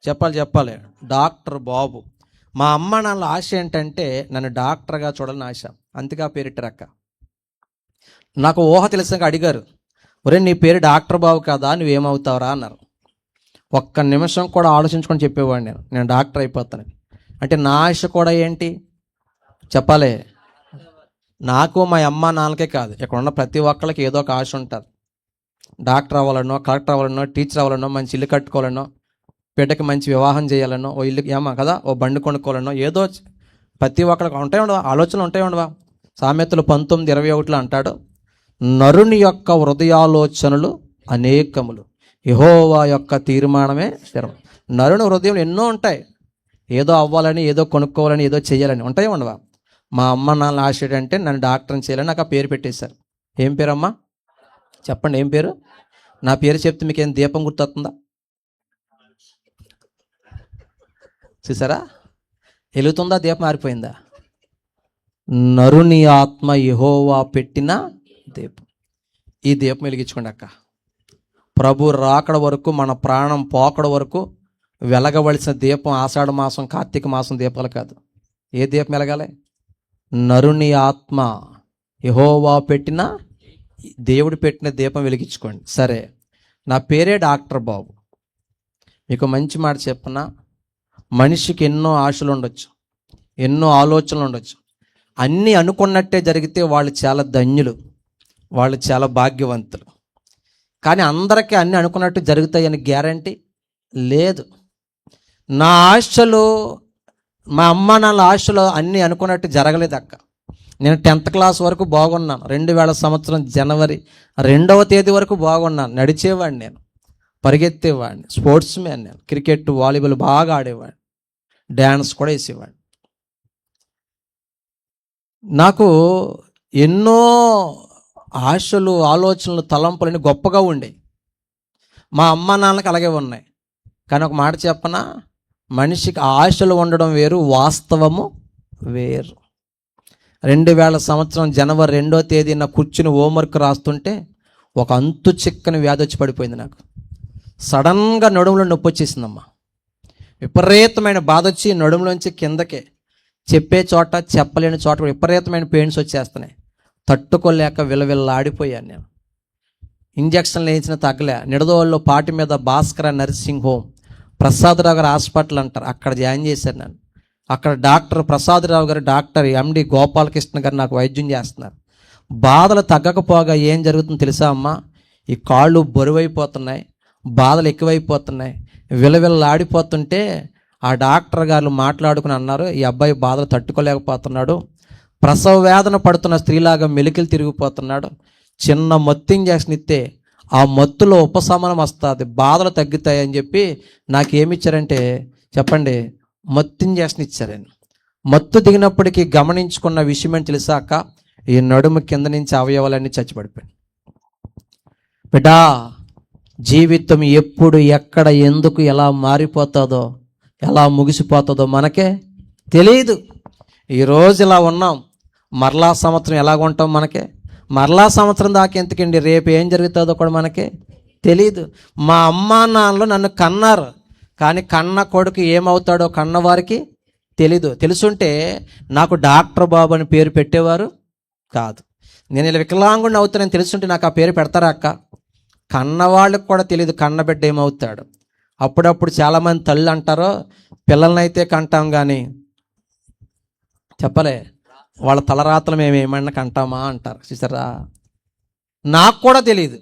చెప్పాలి. డాక్టర్ బాబు. మా అమ్మ నాన్న ఆశ ఏంటంటే నన్ను డాక్టర్గా చూడాలని ఆశ. అందుకే ఆ పేరిట్టారక్క. నాకు ఊహ తెలిసాక అడిగారు, ఒరే నీ పేరు డాక్టర్ బాబు కదా, నువ్వేమవుతావురా అన్నారు. ఒక్క నిమిషం కూడా ఆలోచించుకొని చెప్పేవాడిని నేను డాక్టర్ అయిపోతానని. అంటే నా ఆశ కూడా ఏంటి చెప్పాలి, నాకు మా అమ్మ నాన్నకే కాదు, ఇక్కడ ఉన్న ప్రతి ఒక్కరికి ఏదో ఒక ఆశ ఉంటుంది. డాక్టర్ అవ్వాలనో, కలెక్టర్ అవ్వాలనో, టీచర్ అవ్వాలనో, మంచి ఇల్లు కట్టుకోవాలనో, బిడ్డకి మంచి వివాహం చేయాలనో, ఓ ఇల్లు ఏమా కదా, ఓ బండి కొనుక్కోవాలనో, ఏదో ప్రతి ఒక్కరికి ఉంటాయి ఉండవా, ఆలోచనలు ఉంటాయి ఉండవా. సామెతలు 19:21 అంటాడు, నరుని యొక్క హృదయాలోచనలు అనేకములు, యెహోవా యొక్క తీర్మానమే స్థిరం. నరుని హృదయం ఎన్నో ఉంటాయి, ఏదో అవ్వాలని, ఏదో కొనుక్కోవాలని, ఏదో చేయాలని ఉంటాయి ఉండవా. మా అమ్మ నాన్న ఆశ ఏంటంటే నన్ను డాక్టర్ని చేయాలని నాకు ఆ పేరు పెట్టేశారు. ఏం పేరు అమ్మా చెప్పండి, ఏం పేరు? నా పేరు చెప్తే మీకు ఏం దీపం గుర్తొస్తుందా? చూసారా, వెలుగుతుందా, దీపం ఆరిపోయిందా? నరుని ఆత్మ యెహోవా పెట్టిన దీపం. ఈ దీపం వెలిగించుకోండి అక్క. ప్రభు రాకడ వరకు, మన ప్రాణం పోకడ వరకు వెలగవలసిన దీపం ఆషాఢ మాసం, కార్తీక మాసం దీపాలు కాదు. ఏ దీపం వెలగాలి? నరుని ఆత్మ యెహోవా పెట్టిన, దేవుడు పెట్టిన దీపం వెలిగించుకోండి. సరే, నా పేరే డాక్టర్ బాబు. మీకు మంచి మాట చెప్పనా, మనిషికి ఎన్నో ఆశలు ఉండొచ్చు, ఎన్నో ఆలోచనలు ఉండొచ్చు. అన్నీ అనుకున్నట్టే జరిగితే వాళ్ళు చాలా ధన్యులు, వాళ్ళు చాలా భాగ్యవంతులు. కానీ అందరికీ అన్నీ అనుకున్నట్టు జరుగుతాయని గ్యారంటీ లేదు. నా ఆశలు, మా అమ్మ నాన్న ఆశలు అన్నీ అనుకున్నట్టు జరగలేదు అక్క. నేను 10th క్లాస్ వరకు బాగున్నాను. 2000 సంవత్సరం జనవరి 2వ తేదీ వరకు బాగున్నాను. నడిచేవాడిని, నేను పరిగెత్తేవాడిని, స్పోర్ట్స్ మ్యాన్, నేను క్రికెట్, వాలీబాల్ బాగా ఆడేవాడిని, డ్యాన్స్ కూడా వేసేవాడిని. నాకు ఎన్నో ఆశలు, ఆలోచనలు, తలంపులని గొప్పగా ఉండేవి. మా అమ్మ నాన్నకి అలాగే ఉన్నాయి. కానీ ఒక మాట చెప్పనా, మనిషికి ఆశలు ఉండడం వేరు, వాస్తవము వేరు. 2000 సంవత్సరం జనవరి 2వ తేదీన కూర్చుని హోంవర్క్ రాస్తుంటే ఒక అంతు చిక్కని వ్యాధి వచ్చి పడిపోయింది నాకు. సడన్గా నడుములో నొప్పి వచ్చేసిందమ్మా. విపరీతమైన బాధ వచ్చి నడుములోంచి కిందకే, చెప్పే చోట చెప్పలేని చోట విపరీతమైన పెయిన్స్ వచ్చేస్తున్నాయి. తట్టుకోలేక విలవిల్లాడిపోయాను నేను. ఇంజక్షన్లు వేయించిన తగ్గలే. నిడదవోళ్ళలో పాటి మీద భాస్కర నర్సింగ్ హోమ్, ప్రసాదరావు గారు హాస్పిటల్ అంటారు, అక్కడ జాయిన్ చేశాను నేను. అక్కడ డాక్టర్ ప్రసాదరావు గారు, డాక్టర్ ఎండి గోపాలకృష్ణ గారు నాకు వైద్యం చేస్తున్నారు. బాధలు తగ్గకపోగా ఏం జరుగుతుందో తెలుసా అమ్మా, ఈ కాళ్ళు బరువైపోతున్నాయి, బాధలు ఎక్కువైపోతున్నాయి, విలవిల్లాడిపోతుంటే ఆ డాక్టర్ గారు మాట్లాడుకుని అన్నారు, ఈ అబ్బాయి బాధలు తట్టుకోలేకపోతున్నాడు, ప్రసవ వేదన పడుతున్న స్త్రీలాగా మెలికలు తిరిగిపోతున్నాడు, చిన్న మత్తు ఇంజక్షన్ ఇస్తే ఆ మత్తులో ఉపశమనం వస్తుంది, బాధలు తగ్గుతాయి అని చెప్పి నాకేమిచ్చారంటే చెప్పండి, మత్తు ఇంజక్షన్ ఇచ్చారండి. మత్తు దిగినప్పటికీ గమనించుకున్న విషయం ఏంటి తెలిసాక, ఈ నడుము కింద నుంచి అవయవాలన్నీ చచ్చిపడిపోయాయి. బిడ్డా, జీవితం ఎప్పుడు, ఎక్కడ, ఎందుకు, ఎలా మారిపోతుందో, ఎలా ముగిసిపోతుందో మనకే తెలియదు. ఈరోజు ఇలా ఉన్నాం, మరలా సంవత్సరం ఎలాగుంటాం మనకే, మరలా సంవత్సరం దాకా ఎందుకండి, రేపు ఏం జరుగుతుందో కూడా మనకే తెలీదు. మా అమ్మా నాన్నలు నన్ను కన్నారు, కానీ కన్న కొడుకు ఏమవుతాడో కన్నవారికి తెలీదు. తెలుసుంటే నాకు డాక్టర్ బాబు అని పేరు పెట్టేవారు కాదు. నేను ఇలా వికలాంగుడిని అవుతానని తెలుసుంటే నాకు ఆ పేరు పెడతారా అక్క? కన్నవాళ్ళకి కూడా తెలియదు కన్నబిడ్డ ఏమవుతాడు. అప్పుడప్పుడు చాలామంది తల్లి అంటారో, పిల్లలనైతే కంటాం కానీ చెప్పలే వాళ్ళ తలరాతలు మేము ఏమన్నా కంటామా అంటారు. చూసారా, నాకు కూడా తెలియదు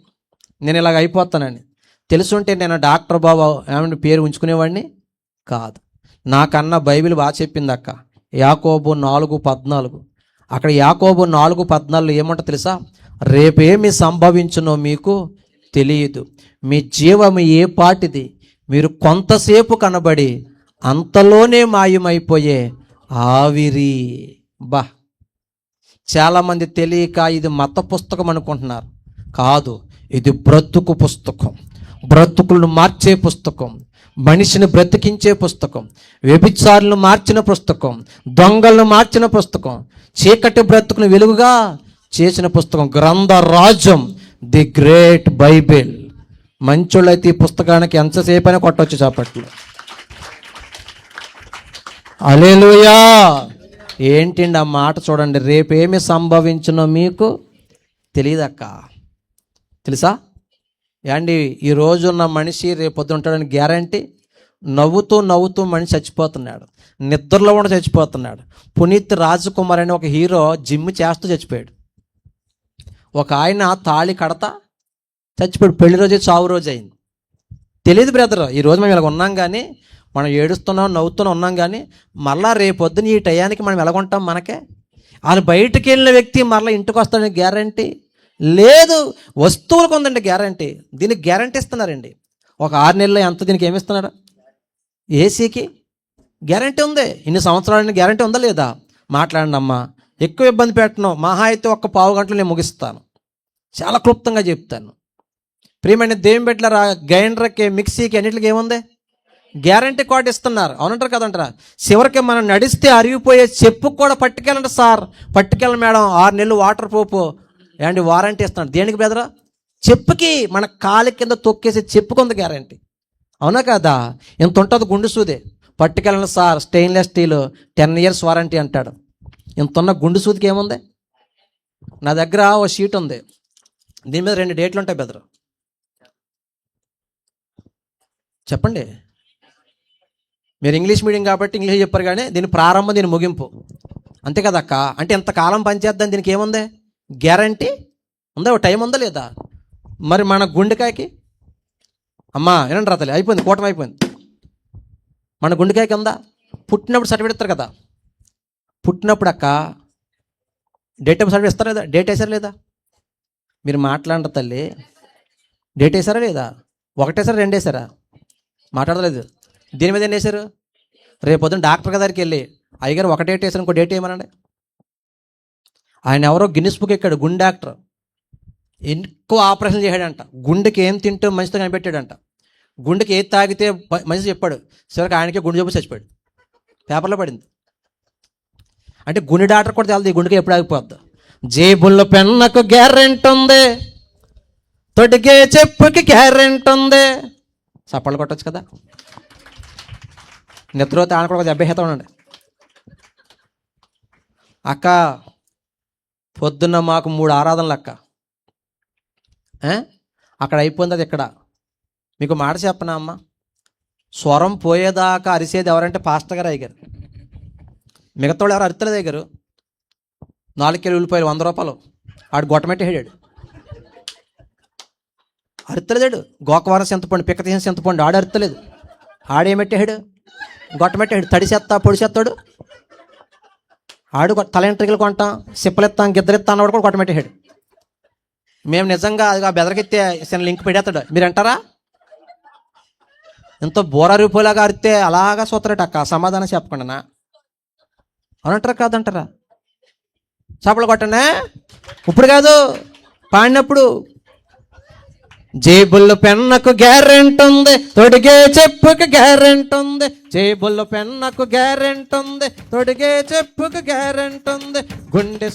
నేను ఇలాగ అయిపోతానని. తెలుసుంటే నేను డాక్టర్ బాబు ఏమన్నా పేరు ఉంచుకునేవాడిని కాదు. నాకన్నా బైబిల్ బాగా చెప్పింది అక్క. యాకోబు 4:14. అక్కడ యాకోబు 4:14 ఏమంటో తెలుసా, రేపేమి సంభవించునో మీకు తెలియదు, మీ జీవము ఏ పాటిది, మీరు కొంతసేపు కనబడి అంతలోనే మాయమైపోయే ఆవిరి. బా, చాలామంది తెలియక ఇది మత పుస్తకం అనుకుంటున్నారు. కాదు, ఇది బ్రతుకు పుస్తకం, బ్రతుకులను మార్చే పుస్తకం, మనిషిని బ్రతికించే పుస్తకం, వ్యభిచారులను మార్చిన పుస్తకం, దొంగలను మార్చిన పుస్తకం, చీకటి బ్రతుకును వెలుగుగా చేసిన పుస్తకం, గ్రంథరాజం, ది గ్రేట్ బైబిల్. మంచోళ్ళైతే ఈ పుస్తకానికి ఎంతసేపైనా కొట్టవచ్చు చప్పట్లు. హల్లెలూయా. ఏంటండి ఆ మాట చూడండి, రేపేమి సంభవించునో మీకు తెలియదక్క. తెలుసా ఏండి? ఈ రోజున్న మనిషి రేపు పొద్దున ఉంటాడని గ్యారంటీ. నవ్వుతూ నవ్వుతూ మనిషి చచ్చిపోతున్నాడు, నిద్రలో కూడా చచ్చిపోతున్నాడు. పునీత్ రాజ్ కుమార్ అని ఒక హీరో జిమ్ చేస్తూ చచ్చిపోయాడు. ఒక ఆయన తాళి కడతా చచ్చిపోయాడు. పెళ్లి రోజు చావు రోజు అయింది. తెలియదు బ్రదర్, ఈరోజు మేము ఇలాగ ఉన్నాం కానీ, మనం ఏడుస్తున్నాం నవ్వుతున్నాం ఉన్నాం కానీ, మళ్ళా రేపొద్దున ఈ టయానికి మనం ఎలాగుంటాం? మనకే వాళ్ళు బయటికి వెళ్ళిన వ్యక్తి మరలా ఇంటికి వస్తాడని గ్యారంటీ లేదు. వస్తువులకు ఉందండి గ్యారంటీ, దీనికి గ్యారంటీ ఇస్తున్నారండి. ఒక 6 నెలల్లో ఎంత దీనికి ఏమిస్తున్నాడు? ఏసీకి గ్యారంటీ ఉంది. ఇన్ని సంవత్సరాలని గ్యారంటీ ఉందా లేదా? మాట్లాడండి అమ్మా, ఎక్కువ ఇబ్బంది పెట్టను. మహా అయితే ఒక్క పావు గంటలు నేను ముగిస్తాను, చాలా క్లుప్తంగా చెప్తాను. ప్రియమైన దేవుని బిడ్డలారా, గ్రైండర్కి మిక్సీకి అన్నిటికి ఏముంది? గ్యారంటీ కార్డు ఇస్తున్నారు. అవునంటారు కదంటారా? చివరికి మనం నడిస్తే అరిగిపోయే చెప్పుకు కూడా పట్టుకెళ్ళండి సార్, పట్టుకెళ్ళండి మేడం, 6 నెలలు వాటర్ ప్రూఫ్ ఏంటి వారంటీ ఇస్తున్నాడు. దేనికి బెదరా? చెప్పుకి, మన కాలి కింద తొక్కేసి చెప్పుకుంది గ్యారంటీ. అవునా కదా? ఇంత ఉంటుంది గుండు సూదే, పట్టుకెళ్ళండి sir, stainless steel 10 years warranty అంటాడు. ఇంత ఉన్న గుండు సూదికి ఏముంది? నా దగ్గర ఓ షీట్ ఉంది, దీని మీద 2 డేట్లు ఉంటాయి బెదరు. చెప్పండి, మీరు ఇంగ్లీష్ మీడియం కాబట్టి ఇంగ్లీష్ చెప్పారు, కానీ దీని ప్రారంభం దీని ముగింపు, అంతే కదా అక్క? అంటే ఎంతకాలం పనిచేద్దాం, దీనికి ఏముంది? గ్యారంటీ ఉందా? ఓ టైం ఉందా లేదా? మరి మన గుండెకాయకి అమ్మా ఏనండి రాతలే, అయిపోయింది, కూటమి అయిపోయింది. మన గుండెకాయకి ఉందా? పుట్టినప్పుడు సర్టిఫికేట్ ఇస్తారు కదా, పుట్టినప్పుడు అక్క డేట్ ఆఫ్ సర్టిఫికేట్ ఇస్తారా లేదా? డేట్ వేసారా లేదా? మీరు మాట్లాడరు తల్లి, డేట్ వేసారా లేదా? 1 వేసారా 2 వేసారా? మాట్లాడలేదు. దీని మీద ఏం వేశారు? రేపు పొద్దున్న డాక్టర్ దగ్గరికి వెళ్ళి, అయ్యగారు 1 డేట్ వేసారు, ఇంకో డేట్ ఏమనండి. ఆయన ఎవరో గిన్నిస్ బుక్ ఎక్కాడు, గుండె డాక్టర్, ఎక్కువ ఆపరేషన్ చేశాడంట. గుండెకి ఏం తింటూ మంచితో కనిపెట్టాడంట. గుండెకి ఏది తాగితే మంచి చెప్పాడు. చివరికి ఆయనకే గుండె జబ్బు చచ్చిపోయాడు, పేపర్లో పడింది. అంటే గుండె డాక్టర్ కూడా తెలదు ఈ గుండెకి ఎప్పుడు ఆగిపోద్ది. జేబుల్లో పెన్నకు గ్యారెంటీ ఉంది, తొడిగే చెప్పుకి గ్యారెంటీ ఉంది. చప్పళ్ళు కొట్టచ్చు కదా. నిద్రపోతే ఆయన కూడా దెబ్బేస్తా ఉండండి. అక్క పొద్దున్న మాకు 3 ఆరాధనలు అక్క, అక్కడ అయిపోయింది, అది ఇక్కడ. మీకు మాట చెప్పనా అమ్మ, స్వరం పోయేదాకా అరిసేది ఎవరంటే పాస్టర్ గారు అయ్యారు. మిగతా వాళ్ళు ఎవరు అరితలేదు. అయ్యారు 4 కిలో ఉల్లిపాయలు 100 రూపాయలు, ఆడు గొట్టమెట్టి హేడాడు, అరుతలేదాడు. గోకవరం చింతపండు, పిక్కతీసిన చింతపండు ఆడు అరుతలేదు. ఆడేమెట్టాడు? గొట్టమెట్టాడు. తడిసేస్తా పొడిసేస్తాడు ఆడు. తలంట్రికలు కొంటాం, సిప్పలెత్తాం, గిద్దరెత్తా అన్నవాడు కూడా గొట్టమెట్టాడు. మేము నిజంగా అది బెదరకెత్తే చిన్న లింక్ పెడతాడు, మీరు అంటారా? ఎంతో బోరారిపోలాగా అరితే అలాగా సూతరేట అక్క, సమాధానం చెప్పకుండా. అవునంటారా కాదంటారా? చేపలు కొట్టనే ఇప్పుడు కాదు, పాడినప్పుడు. జేబుల్లో పెన్నకు గ్యారెంటీ ఉంది, తొడిగే చెప్పుకు గ్యారెంటీ ఉంది. జేబుల్లో పెన్నకు గ్యారెంటీ ఉంది, తొడిగే చెప్పుకు గ్యారెంటీ ఉంది. గుండె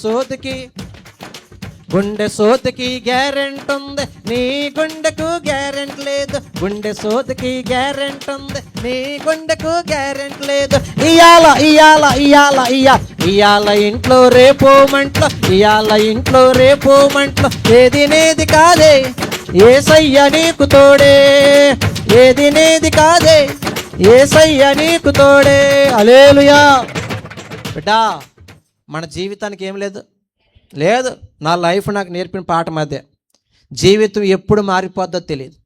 సోతికి గ్యారెంటీ ఉంది, నీ గుండెకు గ్యారెంటీ లేదు. గుండె సోతికి గ్యారెంటీ ఉంది, నీ గుండెకు గ్యారెంటీ లేదు. ఇయాల ఇంట్లో రేపో మంట్లో, ఇయాల ఇంట్లో రేపో మంట్లో. ఏదినేది కాదే యేసయ్య నీకు తోడే, ఏదినేది కాదే యేసయ్య నీకు తోడే. హల్లెలూయా. బిడ్డా, మన జీవితానికి ఏం లేదు. నా లైఫ్ నాకు నేర్పిన పాఠం అదే. జీవితం ఎప్పుడు మారిపోద్దో తెలియదు,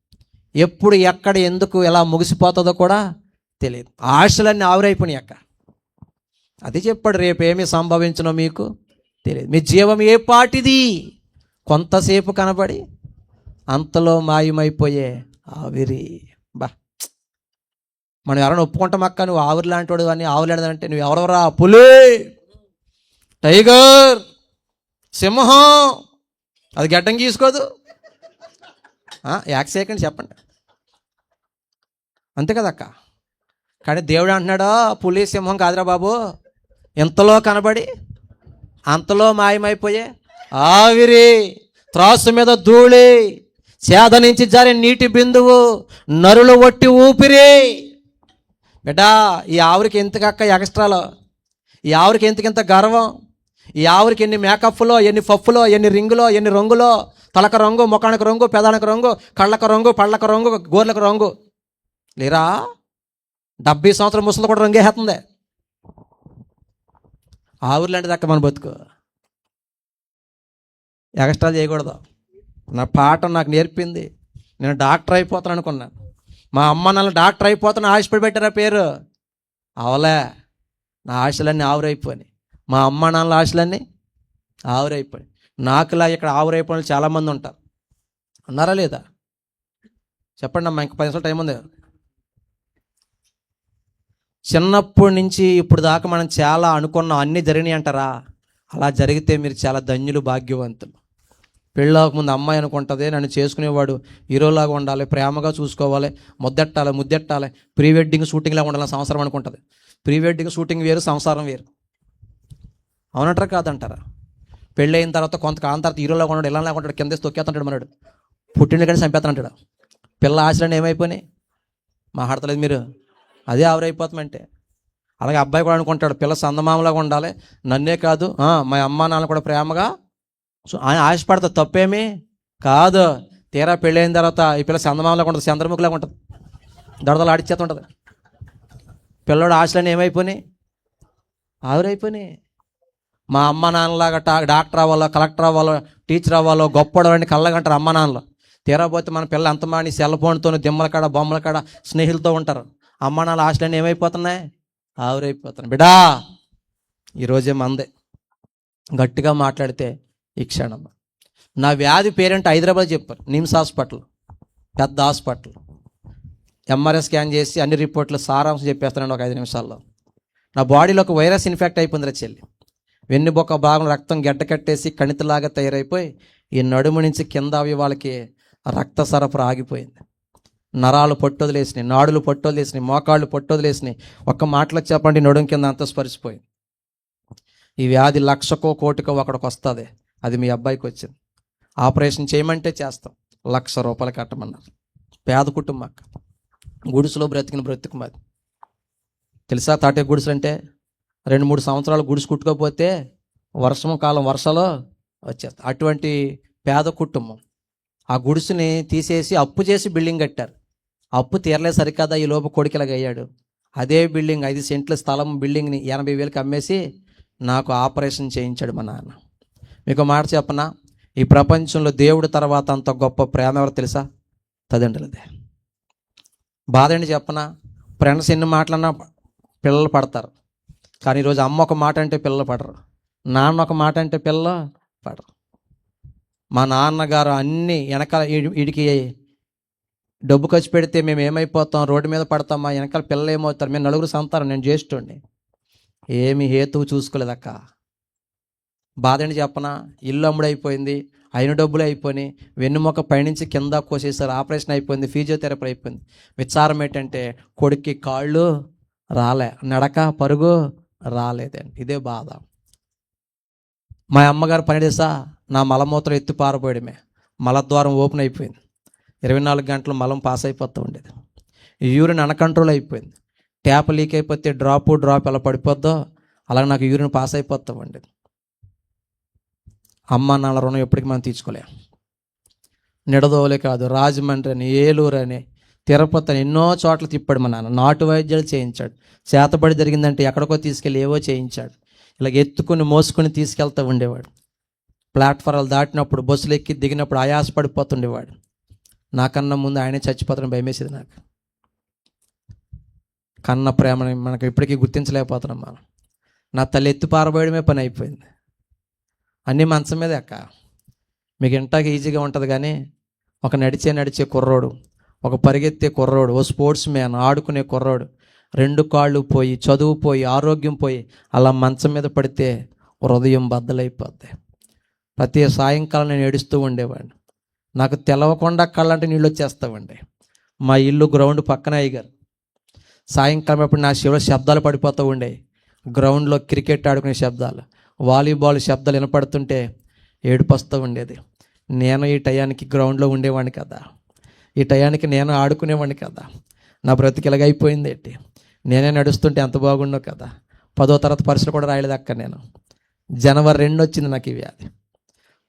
ఎప్పుడు ఎక్కడ ఎందుకు ఎలా ముగిసిపోతుందో కూడా తెలియదు. ఆశలన్నీ ఆవిరైపోయినాయి అక్క. అది చెప్పాడు, రేపు ఏమి సంభవించనో మీకు తెలియదు. మీ జీవం ఏ పాటిది, కొంతసేపు కనబడి అంతలో మాయమైపోయే ఆవిరి. మనం ఎవరైనా ఒప్పుకుంటాం అక్క, నువ్వు ఆవిరి లాంటి వాడు అని, ఆవులాడదంటే నువ్వు ఎవరెవరా? పులి, టైగర్, సింహం, అది గడ్డం గీసుకోదు. 1 సెకండ్ చెప్పండి, అంతే కదా అక్క. కానీ దేవుడు అంటున్నాడు, పులి సింహం కాదురా బాబు, ఇంతలో కనబడి అంతలో మాయమైపోయే ఆవిరి, త్రాసు మీద ధూళి, చేద నుంచి జారే నీటి బిందువు, నరులు ఒట్టి ఊపిరి. బిడ్డా, ఈ ఆవిరికి ఎందుకక్క ఎక్స్ట్రాలో, ఈ ఆవిరికి ఎందుకింత గర్వం, ఈ ఆవిరికి ఎన్ని మేకప్లో, ఎన్ని పప్పులో, ఎన్ని రింగులో, ఎన్ని రంగులో, తలక రంగు, ముఖానికి రంగు, పెదానికి రంగు, కళ్ళకు రంగు, పళ్ళకు రంగు, గోర్లకు రంగు. లేరా 70 సంవత్సరం ముసలి కూడా రంగేస్తుంది. ఆవిరి లాంటిది అక్క మన బతుకు. ఎక్స్ట్రా చేయకూడదు. నా పాఠం నాకు నేర్పింది. నేను డాక్టర్ అయిపోతాను అనుకున్నాను. మా అమ్మ నాన్న డాక్టర్ అయిపోతాను ఆశపడి పెట్టారా పేరు. అవలే, నా ఆశలన్నీ ఆవిరైపోయినాయి. మా అమ్మ నాన్నల ఆశలన్నీ ఆవిరైపోయి. నాకులా ఇక్కడ ఆవిరైపోయిన వాళ్ళు చాలామంది ఉంటారు. ఉన్నారా లేదా చెప్పండి అమ్మా. ఇంకా 10 నిమిషాలు టైం ఉంది. చిన్నప్పటి నుంచి ఇప్పుడు దాకా మనం చాలా అనుకున్నాం, అన్నీ జరిగినాయి అంటారా? అలా జరిగితే మీరు చాలా ధన్యులు, భాగ్యవంతులు. పెళ్ళవకముందు అమ్మాయి అనుకుంటుంది నన్ను చేసుకునేవాడు హీరోలాగా ఉండాలి, ప్రేమగా చూసుకోవాలి, ముద్దెట్టాలి, ప్రీ వెడ్డింగ్ షూటింగ్లా ఉండాలని సంవత్సరం అనుకుంటుంది. ప్రీ వెడ్డింగ్ షూటింగ్ వేరు, సంసారం వేరు. అవునంటారా కాదంటారా? పెళ్ళి అయిన తర్వాత కొంతకాలం తర్వాత హీరోలాగా ఉన్నాడు, ఇలా ఉంటాడు, కింద తొక్కేస్తుంటాడు, మనడు పుట్టిండి కానీ చంపేస్తానంటాడు. పిల్ల ఆశలన్నీ ఏమైపోయినాయి? మాట్లాడతలేదు మీరు. అదే ఆవిరైపోతామంటే. అలాగే అబ్బాయి కూడా అనుకుంటాడు పిల్ల సందమామలాగా ఉండాలి, నన్నే కాదు మా అమ్మ నాన్న కూడా ప్రేమగా ఆయన ఆశపడతా. తప్పేమీ కాదు. తీరా పెళ్ళి అయిన తర్వాత ఈ పిల్ల చందమామలాగా ఉంటుంది, చంద్రముఖిలాగా ఉంటుంది, దడదలు ఆడిచ్చేస్తుంటుంది. పిల్లడు ఆశలన్నీ ఏమైపోయినాయి? ఆవిరైపోయినాయి. మా అమ్మ నాన్నలాగా డాక్టర్ అవ్వాలో, కలెక్టర్ అవ్వాలో, టీచర్ అవ్వాలో, గొప్పడని కళ్ళగంటారు అమ్మ నాన్నలు. తీరా పోతే మన పిల్ల అంత మాని సెల్ ఫోన్తో, దిమ్మల కాడ, బొమ్మల కాడ, స్నేహితులతో ఉంటారు. అమ్మ నాన్న ఆశలన్నీ ఏమైపోతున్నాయి? ఆవిరైపోతున్నాయి. బిడా, ఈరోజే మందే గట్టిగా మాట్లాడితే ఈ క్షణం. నా వ్యాధి పేరెంట్ హైదరాబాద్ చెప్పారు, నిమ్స్ హాస్పిటల్, పెద్ద హాస్పిటల్. ఎంఆర్ఐ స్కాన్ చేసి అన్ని రిపోర్ట్లు సారాంశం చెప్పేస్తానండి ఒక 5 నిమిషాల్లో. నా బాడీలో ఒక వైరస్ ఇన్ఫెక్ట్ అయిపోయింది రా చెల్లి. వెన్నుబొక్క భాగం రక్తం గడ్డ కట్టేసి కణితిలాగా తయారైపోయి ఈ నడుము నుంచి కింద అవయవాలకి రక్త సరఫరా ఆగిపోయింది. నరాలు పొట్టొదిలేసినాయి, నాడులు పొట్టొదిలేసినాయి, మోకాళ్ళు పొట్టొదిలేసినాయి. ఒక్క మాటలో చెప్పండి, నడుము కింద అంతా స్పరిచిపోయింది. ఈ వ్యాధి 1,00,000కో 1,00,00,000కో అక్కడికి వస్తుంది. అది మీ అబ్బాయికి వచ్చింది. ఆపరేషన్ చేయమంటే చేస్తాం. 1,00,000 రూపాయలు కట్టమన్నారు. పేద కుటుంబం, గుడిసెలో బ్రతికిన బ్రతుకు మాది. తెలుసా తాటే గుడిసెలు అంటే? 2-3 సంవత్సరాలు గుడిసె కుట్టుకోపోతే వర్షాలు వచ్చేస్తాయి. అటువంటి పేద కుటుంబం. ఆ గుడిసెని తీసేసి అప్పు చేసి బిల్డింగ్ కట్టారు. అప్పు తీరలే సరికదా ఈ లోపు కొడుకులాగా అయ్యాడు. అదే బిల్డింగ్ 5 సెంట్ల స్థలం బిల్డింగ్ని 80,000కి అమ్మేసి నాకు ఆపరేషన్ చేయించాడు మా నాన్న. మీకు మాట చెప్పనా, ఈ ప్రపంచంలో దేవుడి తర్వాత అంత గొప్ప ప్రేమ ఎవరు తెలుసా? తల్లిదండ్రులదే. బాధ ఏంటి చెప్పనా? ఫ్రెండ్స్ ఎన్ని మాటలన్నా పిల్లలు పడతారు, కానీ ఈరోజు అమ్మ ఒక మాట అంటే పిల్లలు పడరు, నాన్న ఒక మాట అంటే పిల్లలు పడరు. మా నాన్నగారు అన్నీ వెనకాల వీడికి డబ్బు ఖర్చు పెడితే మేము ఏమైపోతాం, రోడ్డు మీద పడతాం, మా వెనకాల పిల్లలు ఏమవుతారు. మేము 4 సంతానం, నేను జ్యేష్ఠుడిని. ఏమి హేతువు చూసుకోలేదక్క. బాధ ఏంటి చెప్పనా? ఇల్లు అమ్ముడైపోయింది, అయిన డబ్బులు అయిపోయినాయి, వెన్నుముక పైనుంచి కింద కోసేసారు, ఆపరేషన్ అయిపోయింది, ఫిజియోథెరపీ అయిపోయింది. విచారం ఏంటంటే కొడుక్కి కాళ్ళు రాలే, నడక పరుగు రాలేదండి. ఇదే బాధ. మా అమ్మగారు పని చేసా, నా మలమూత్రం ఎత్తి పారబోయడమే. మలద్వారం ఓపెన్ అయిపోయింది, 24 గంటలు మలం పాస్ అయిపోతూ ఉండేది. యూరిన్ అన్కంట్రోల్ అయిపోయింది. ట్యాప్ లీక్ అయిపోతే డ్రాప్ ఎలా పడిపోద్దో అలాగే నాకు యూరిన్ పాస్ అయిపోతూ ఉండేది. అమ్మ నాన్న రుణం ఎప్పటికీ మనం తీర్చుకోలేం. నిడదోలే కాదు, రాజమండ్రి అని, ఏలూరు అని, తిరుపతి అని ఎన్నో చోట్ల తిప్పాడు మా నాన్న. నాటు వైద్యాలు చేయించాడు. చేతబడి జరిగిందంటే ఎక్కడికో తీసుకెళ్ళి ఏవో చేయించాడు. ఇలా ఎత్తుకుని మోసుకుని తీసుకెళ్తూ ఉండేవాడు. ప్లాట్ఫారాలు దాటినప్పుడు, బస్సులు ఎక్కి దిగినప్పుడు ఆయాస పడిపోతుండేవాడు. నాకన్నా ముందు ఆయనే చచ్చిపోతాడని భయమేసేది నాకు. కన్న ప్రేమని మనకు ఇప్పటికీ గుర్తించలేకపోతున్నాం మనం. నా తల్లి ఎత్తి పారబోయడమే పని అయిపోయింది. అన్నీ మంచం మీదే అక్క. మీకు ఇంటాకి ఈజీగా ఉంటుంది, కానీ ఒక నడిచే కుర్రోడు, ఒక పరిగెత్తే కుర్రోడు, ఓ స్పోర్ట్స్ మ్యాన్, ఆడుకునే కుర్రోడు, 2 కాళ్ళు పోయి, చదువు పోయి, ఆరోగ్యం పోయి అలా మంచం మీద పడితే హృదయం బద్దలైపోద్ది. ప్రతి సాయంకాలం నేను ఏడుస్తూ ఉండేవాడిని. నాకు తెలవకుండా కళ్ళంటే నీళ్ళు వచ్చేస్తావండి. మా ఇల్లు గ్రౌండ్ పక్కన అయ్యగారు. సాయంకాలం అప్పుడు నా శివుడు శబ్దాలు పడిపోతూ ఉండేవి. గ్రౌండ్లో క్రికెట్ ఆడుకునే శబ్దాలు, వాలీబాల్ శబ్దాలు వినపడుతుంటే ఏడుపు వస్తూ ఉండేది. నేను ఈ టయానికి గ్రౌండ్లో ఉండేవాడిని కదా, ఈ టయానికి నేను ఆడుకునేవాడిని కదా, నా బ్రతికి ఎలాగైపోయింది ఏంటి? నేనే నడుస్తుంటే ఎంత బాగుండో కదా. 10వ తరగతి పరీక్షలు కూడా రాయలేదు అక్క నేను. జనవరి 2 వచ్చింది నాకు ఈ వ్యాధి.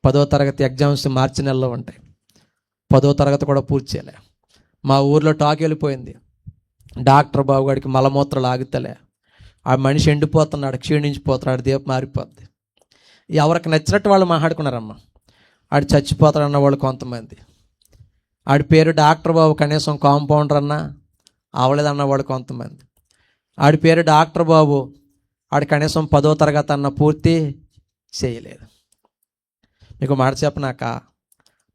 10వ తరగతి ఎగ్జామ్స్ మార్చి నెలలో ఉంటాయి. 10వ తరగతి కూడా పూర్తి చేయలే. మా ఊర్లో టాక్ వెళ్ళిపోయింది, డాక్టర్ బాబు గారికి మలమూత్రాలు ఆగుతలే, ఆ మనిషి ఎండిపోతున్నాడు, క్షీణించిపోతున్నాడు, దీపం మారిపోద్ది. ఎవరికి నచ్చినట్టు వాళ్ళు మాట్లాడుకున్నారమ్మ. ఆడు చచ్చిపోతాడు అన్న వాళ్ళు కొంతమంది, ఆడి పేరు డాక్టర్ బాబు కనీసం కాంపౌండర్ అన్నా అవలేదన్న వాళ్ళు కొంతమంది, ఆడి పేరు డాక్టర్ బాబు ఆడు కనీసం 10వ తరగతి అన్న పూర్తి చేయలేదు. మీకు మాట చెప్పనాక,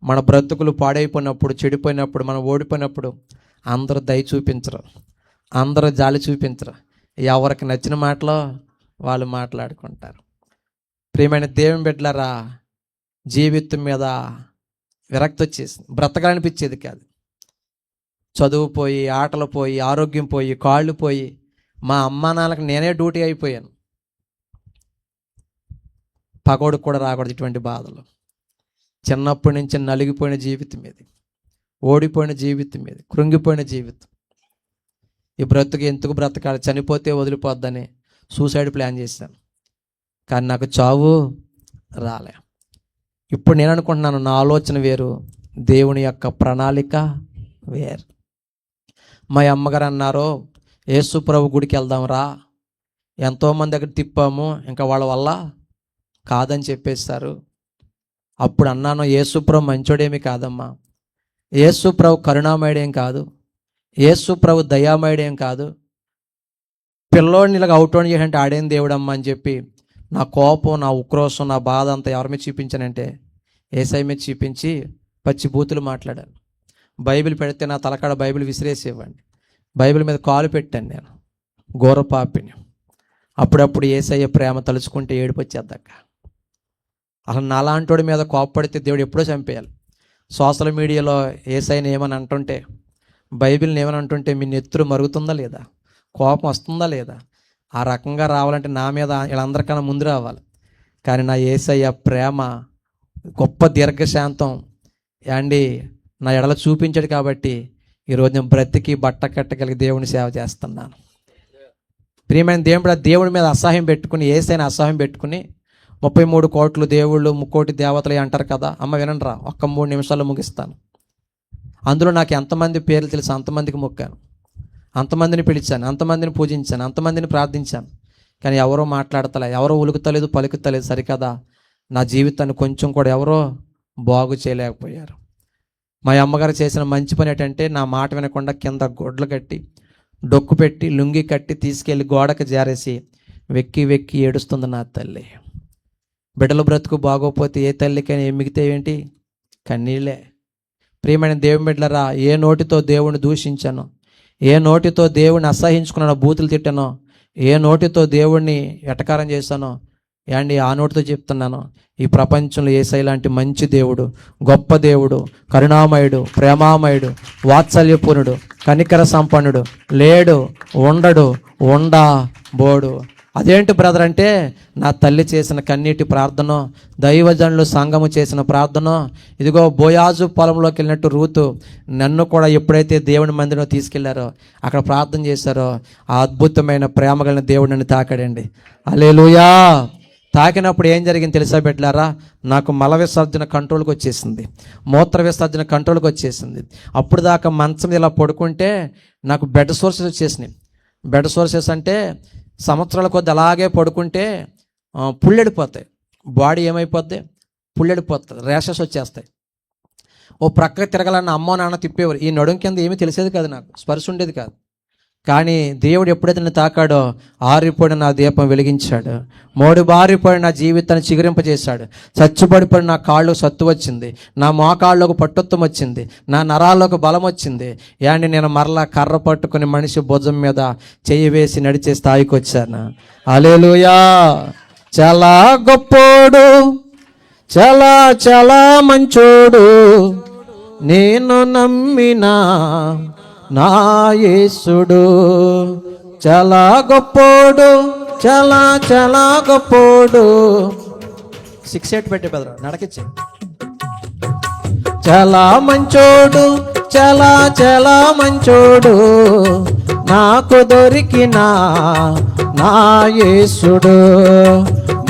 మన బ్రతుకులు పాడైపోయినప్పుడు, చెడిపోయినప్పుడు, మనం ఓడిపోయినప్పుడు అందరూ దయ చూపించరు, అందరూ జాలి చూపించరు. ఎవరికి నచ్చిన మాటలో వాళ్ళు మాట్లాడుకుంటారు. ప్రియమైన దేవుని బిడ్డలారా, జీవితం మీద విరక్తి వచ్చేసింది, బ్రతకాలనిపించేది కాదు. చదువు పోయి, ఆటలు పోయి, ఆరోగ్యం పోయి, కాళ్ళు పోయి, మా అమ్మా నాన్నలకు నేనే డ్యూటీ అయిపోయాను. పగోడికి కూడా రాకూడదు ఇటువంటి బాధలు. చిన్నప్పటి నుంచి నలిగిపోయిన జీవితం ఇది, ఓడిపోయిన జీవితం ఇది, కృంగిపోయిన జీవితం. ఈ బ్రతుకు ఎందుకు బ్రతకాలి, చనిపోతే వదిలిపోద్దని సూసైడ్ ప్లాన్ చేశాను. కానీ నాకు చావు రాలే. ఇప్పుడు నేను అనుకుంటున్నాను, నా ఆలోచన వేరు, దేవుని యొక్క ప్రణాళిక వేరు. మా అమ్మగారు అన్నారు, యేసు ప్రభు గుడికి వెళ్దాం రా, ఎంతోమంది దగ్గర తిప్పాము, ఇంకా వాళ్ళ వల్ల కాదని చెప్పేస్తారు. అప్పుడు అన్నాను, యేసు ప్రభు మంచోడేమి కాదమ్మా, యేసు ప్రభు కరుణామయుడేం కాదు, యేసు ప్రభు దయామయుడేం కాదు, పిల్లోడిని ఇలాగ అవుటోని చేయంటే ఆడేం దేవుడమ్మా అని చెప్పి నా కోపం, నా ఉక్రోషం, నా బాధ అంతా ఎవరి మీద చూపించానంటే యేసయ్య మీద చూపించి పచ్చి బూతులు మాట్లాడాను. బైబిల్ పెడితే నా తలకాడ బైబిల్ విసిరేసేవ్వండి, బైబిల్ మీద కాలు పెట్టాను నేను, ఘోరపాపిని. అప్పుడప్పుడు యేసయ్య ప్రేమ తలుచుకుంటే ఏడుపు వచ్చేద్దక్క. అసలు నాలాంటోడి మీద కోపపడితే దేవుడు ఎప్పుడో చంపేయాలి. సోషల్ మీడియాలో యేసయ్యని ఏమని అంటుంటే, బైబిల్ని ఏమని అంటుంటే మీ నెత్తురు మరుగుతుందా లేదా, కోపం వస్తుందా లేదా? ఆ రకంగా రావాలంటే నా మీద వీళ్ళందరికన్నా ముందు రావాలి. కానీ నా యేసయ్య ప్రేమ, గొప్ప దీర్ఘశాంతం అండి నా ఎడల చూపించాడు కాబట్టి ఈరోజు నేను బ్రతికి బట్ట కట్టగలిగి దేవుని సేవ చేస్తున్నాను. ప్రియమైన దేవుడి మీద అసహ్యం పెట్టుకుని, యేసయ్యని అసహ్యం పెట్టుకుని 33 కోట్లు దేవుళ్ళు, 3 కోటి దేవతలు అంటారు కదా. అమ్మ వినండి రా, ఒక్క 3 నిమిషాల్లో ముగిస్తాను. అందులో నాకు ఎంతమంది పేర్లు తెలుసు అంతమందికి మొక్కాను, అంతమందిని పిలిచాను, అంతమందిని పూజించాను, అంతమందిని ప్రార్థించాను. కానీ ఎవరో మాట్లాడతలే, ఎవరో ఉలుకుతలేదు, పలుకుతలేదు. సరికదా, నా జీవితాన్ని కొంచెం కూడా ఎవరో బాగు చేయలేకపోయారు. మా అమ్మగారు చేసిన మంచి పని ఏంటంటే, నా మాట వినకుండా కింద గొడ్లు కట్టి, డొక్కు పెట్టి, లుంగి కట్టి తీసుకెళ్ళి గోడకు జారేసి వెక్కి వెక్కి ఏడుస్తుంది నా తల్లి. బిడ్డల బ్రతుకు బాగోపోతే ఏ తల్లికైనా ఏం మిగితే ఏంటి? కన్నీళ్ళే. ప్రియమైన దేవుని బిడ్డలారా, ఏ నోటితో దేవుని దూషించానో, ఏ నోటితో దేవుడిని అసహించుకున్నానో, బూతులు తిట్టానో, ఏ నోటితో దేవుడిని ఎటకారం చేశానో ఏండి, ఆ నోటితో చెప్తున్నాను, ఈ ప్రపంచంలో యేసయ్య లాంటి మంచి దేవుడు, గొప్ప దేవుడు, కరుణామయుడు, ప్రేమామయుడు, వాత్సల్యపూర్ణుడు, కనికర సంపన్నుడు లేడు, ఉండడు, ఉండబోడు. అదేంటి బ్రదర్ అంటే, నా తల్లి చేసిన కన్నీటి ప్రార్థన, దైవజనులు సంఘము చేసిన ప్రార్థన, ఇదిగో బోయాజు పొలంలోకి వెళ్ళినట్టు రూతు నన్ను కూడా ఎప్పుడైతే దేవుని మందిరంలో తీసుకెళ్లారో, అక్కడ ప్రార్థన చేశారో, ఆ అద్భుతమైన ప్రేమ కలిగిన దేవుడు నన్ను తాకాడండి. హల్లెలూయా. తాకినప్పుడు ఏం జరిగింది తెలుసా బిడ్డలారా? నాకు మల విసర్జన కంట్రోల్కి వచ్చేసింది, మూత్ర విసర్జన కంట్రోల్కి వచ్చేసింది. అప్పుడు దాకా మంచం మీద ఇలా పడుకుంటే నాకు బెడ్ సోర్సెస్ వచ్చేసినాయి. బెడ్ సోర్సెస్ అంటే సంవత్సరాల కొద్ది అలాగే పడుకుంటే పుల్లెడిపోతాయి, బాడీ ఏమైపోద్ది, పుల్లెడిపోతుంది, ర్యాషెస్ వచ్చేస్తాయి. ఓ ప్రక్క తిరగాలన్న అమ్మో నాన్న తిప్పేవారు. ఈ నడుం కింద ఏమీ తెలిసేది కాదు, నాకు స్పర్శ ఉండేది కాదు. కానీ దేవుడు ఎప్పుడైతే నన్ను తాకాడో, ఆరిపోయిన నా దీపం వెలిగించాడు, మోడి బారిపోయిన నా జీవితాన్ని చిగురింపజేశాడు, చచ్చుబడిపోయిన నా కాళ్ళు సత్తు వచ్చింది, నా మోకాళ్ళకు పట్టుత్వం వచ్చింది, నా నరాల్లోకి బలం వచ్చింది. యాండి నేను మరలా కర్ర పట్టుకుని మనిషి భుజం మీద చెయ్యి వేసి నడిచే స్థాయికి వచ్చాను. హల్లెలూయా. చాలా గొప్పోడు, చాలా చాలా మంచోడు, నేను నమ్మినా నా యేసుడు. చాలా గొప్పోడు, చాలా చాలా గొప్పోడు. 6-8 పెట్టే పెదరా, నడకిచ్చే. చాలా మంచోడు, చాలా చాలా మంచోడు, నాకు దొరికిన నా యేసుడు,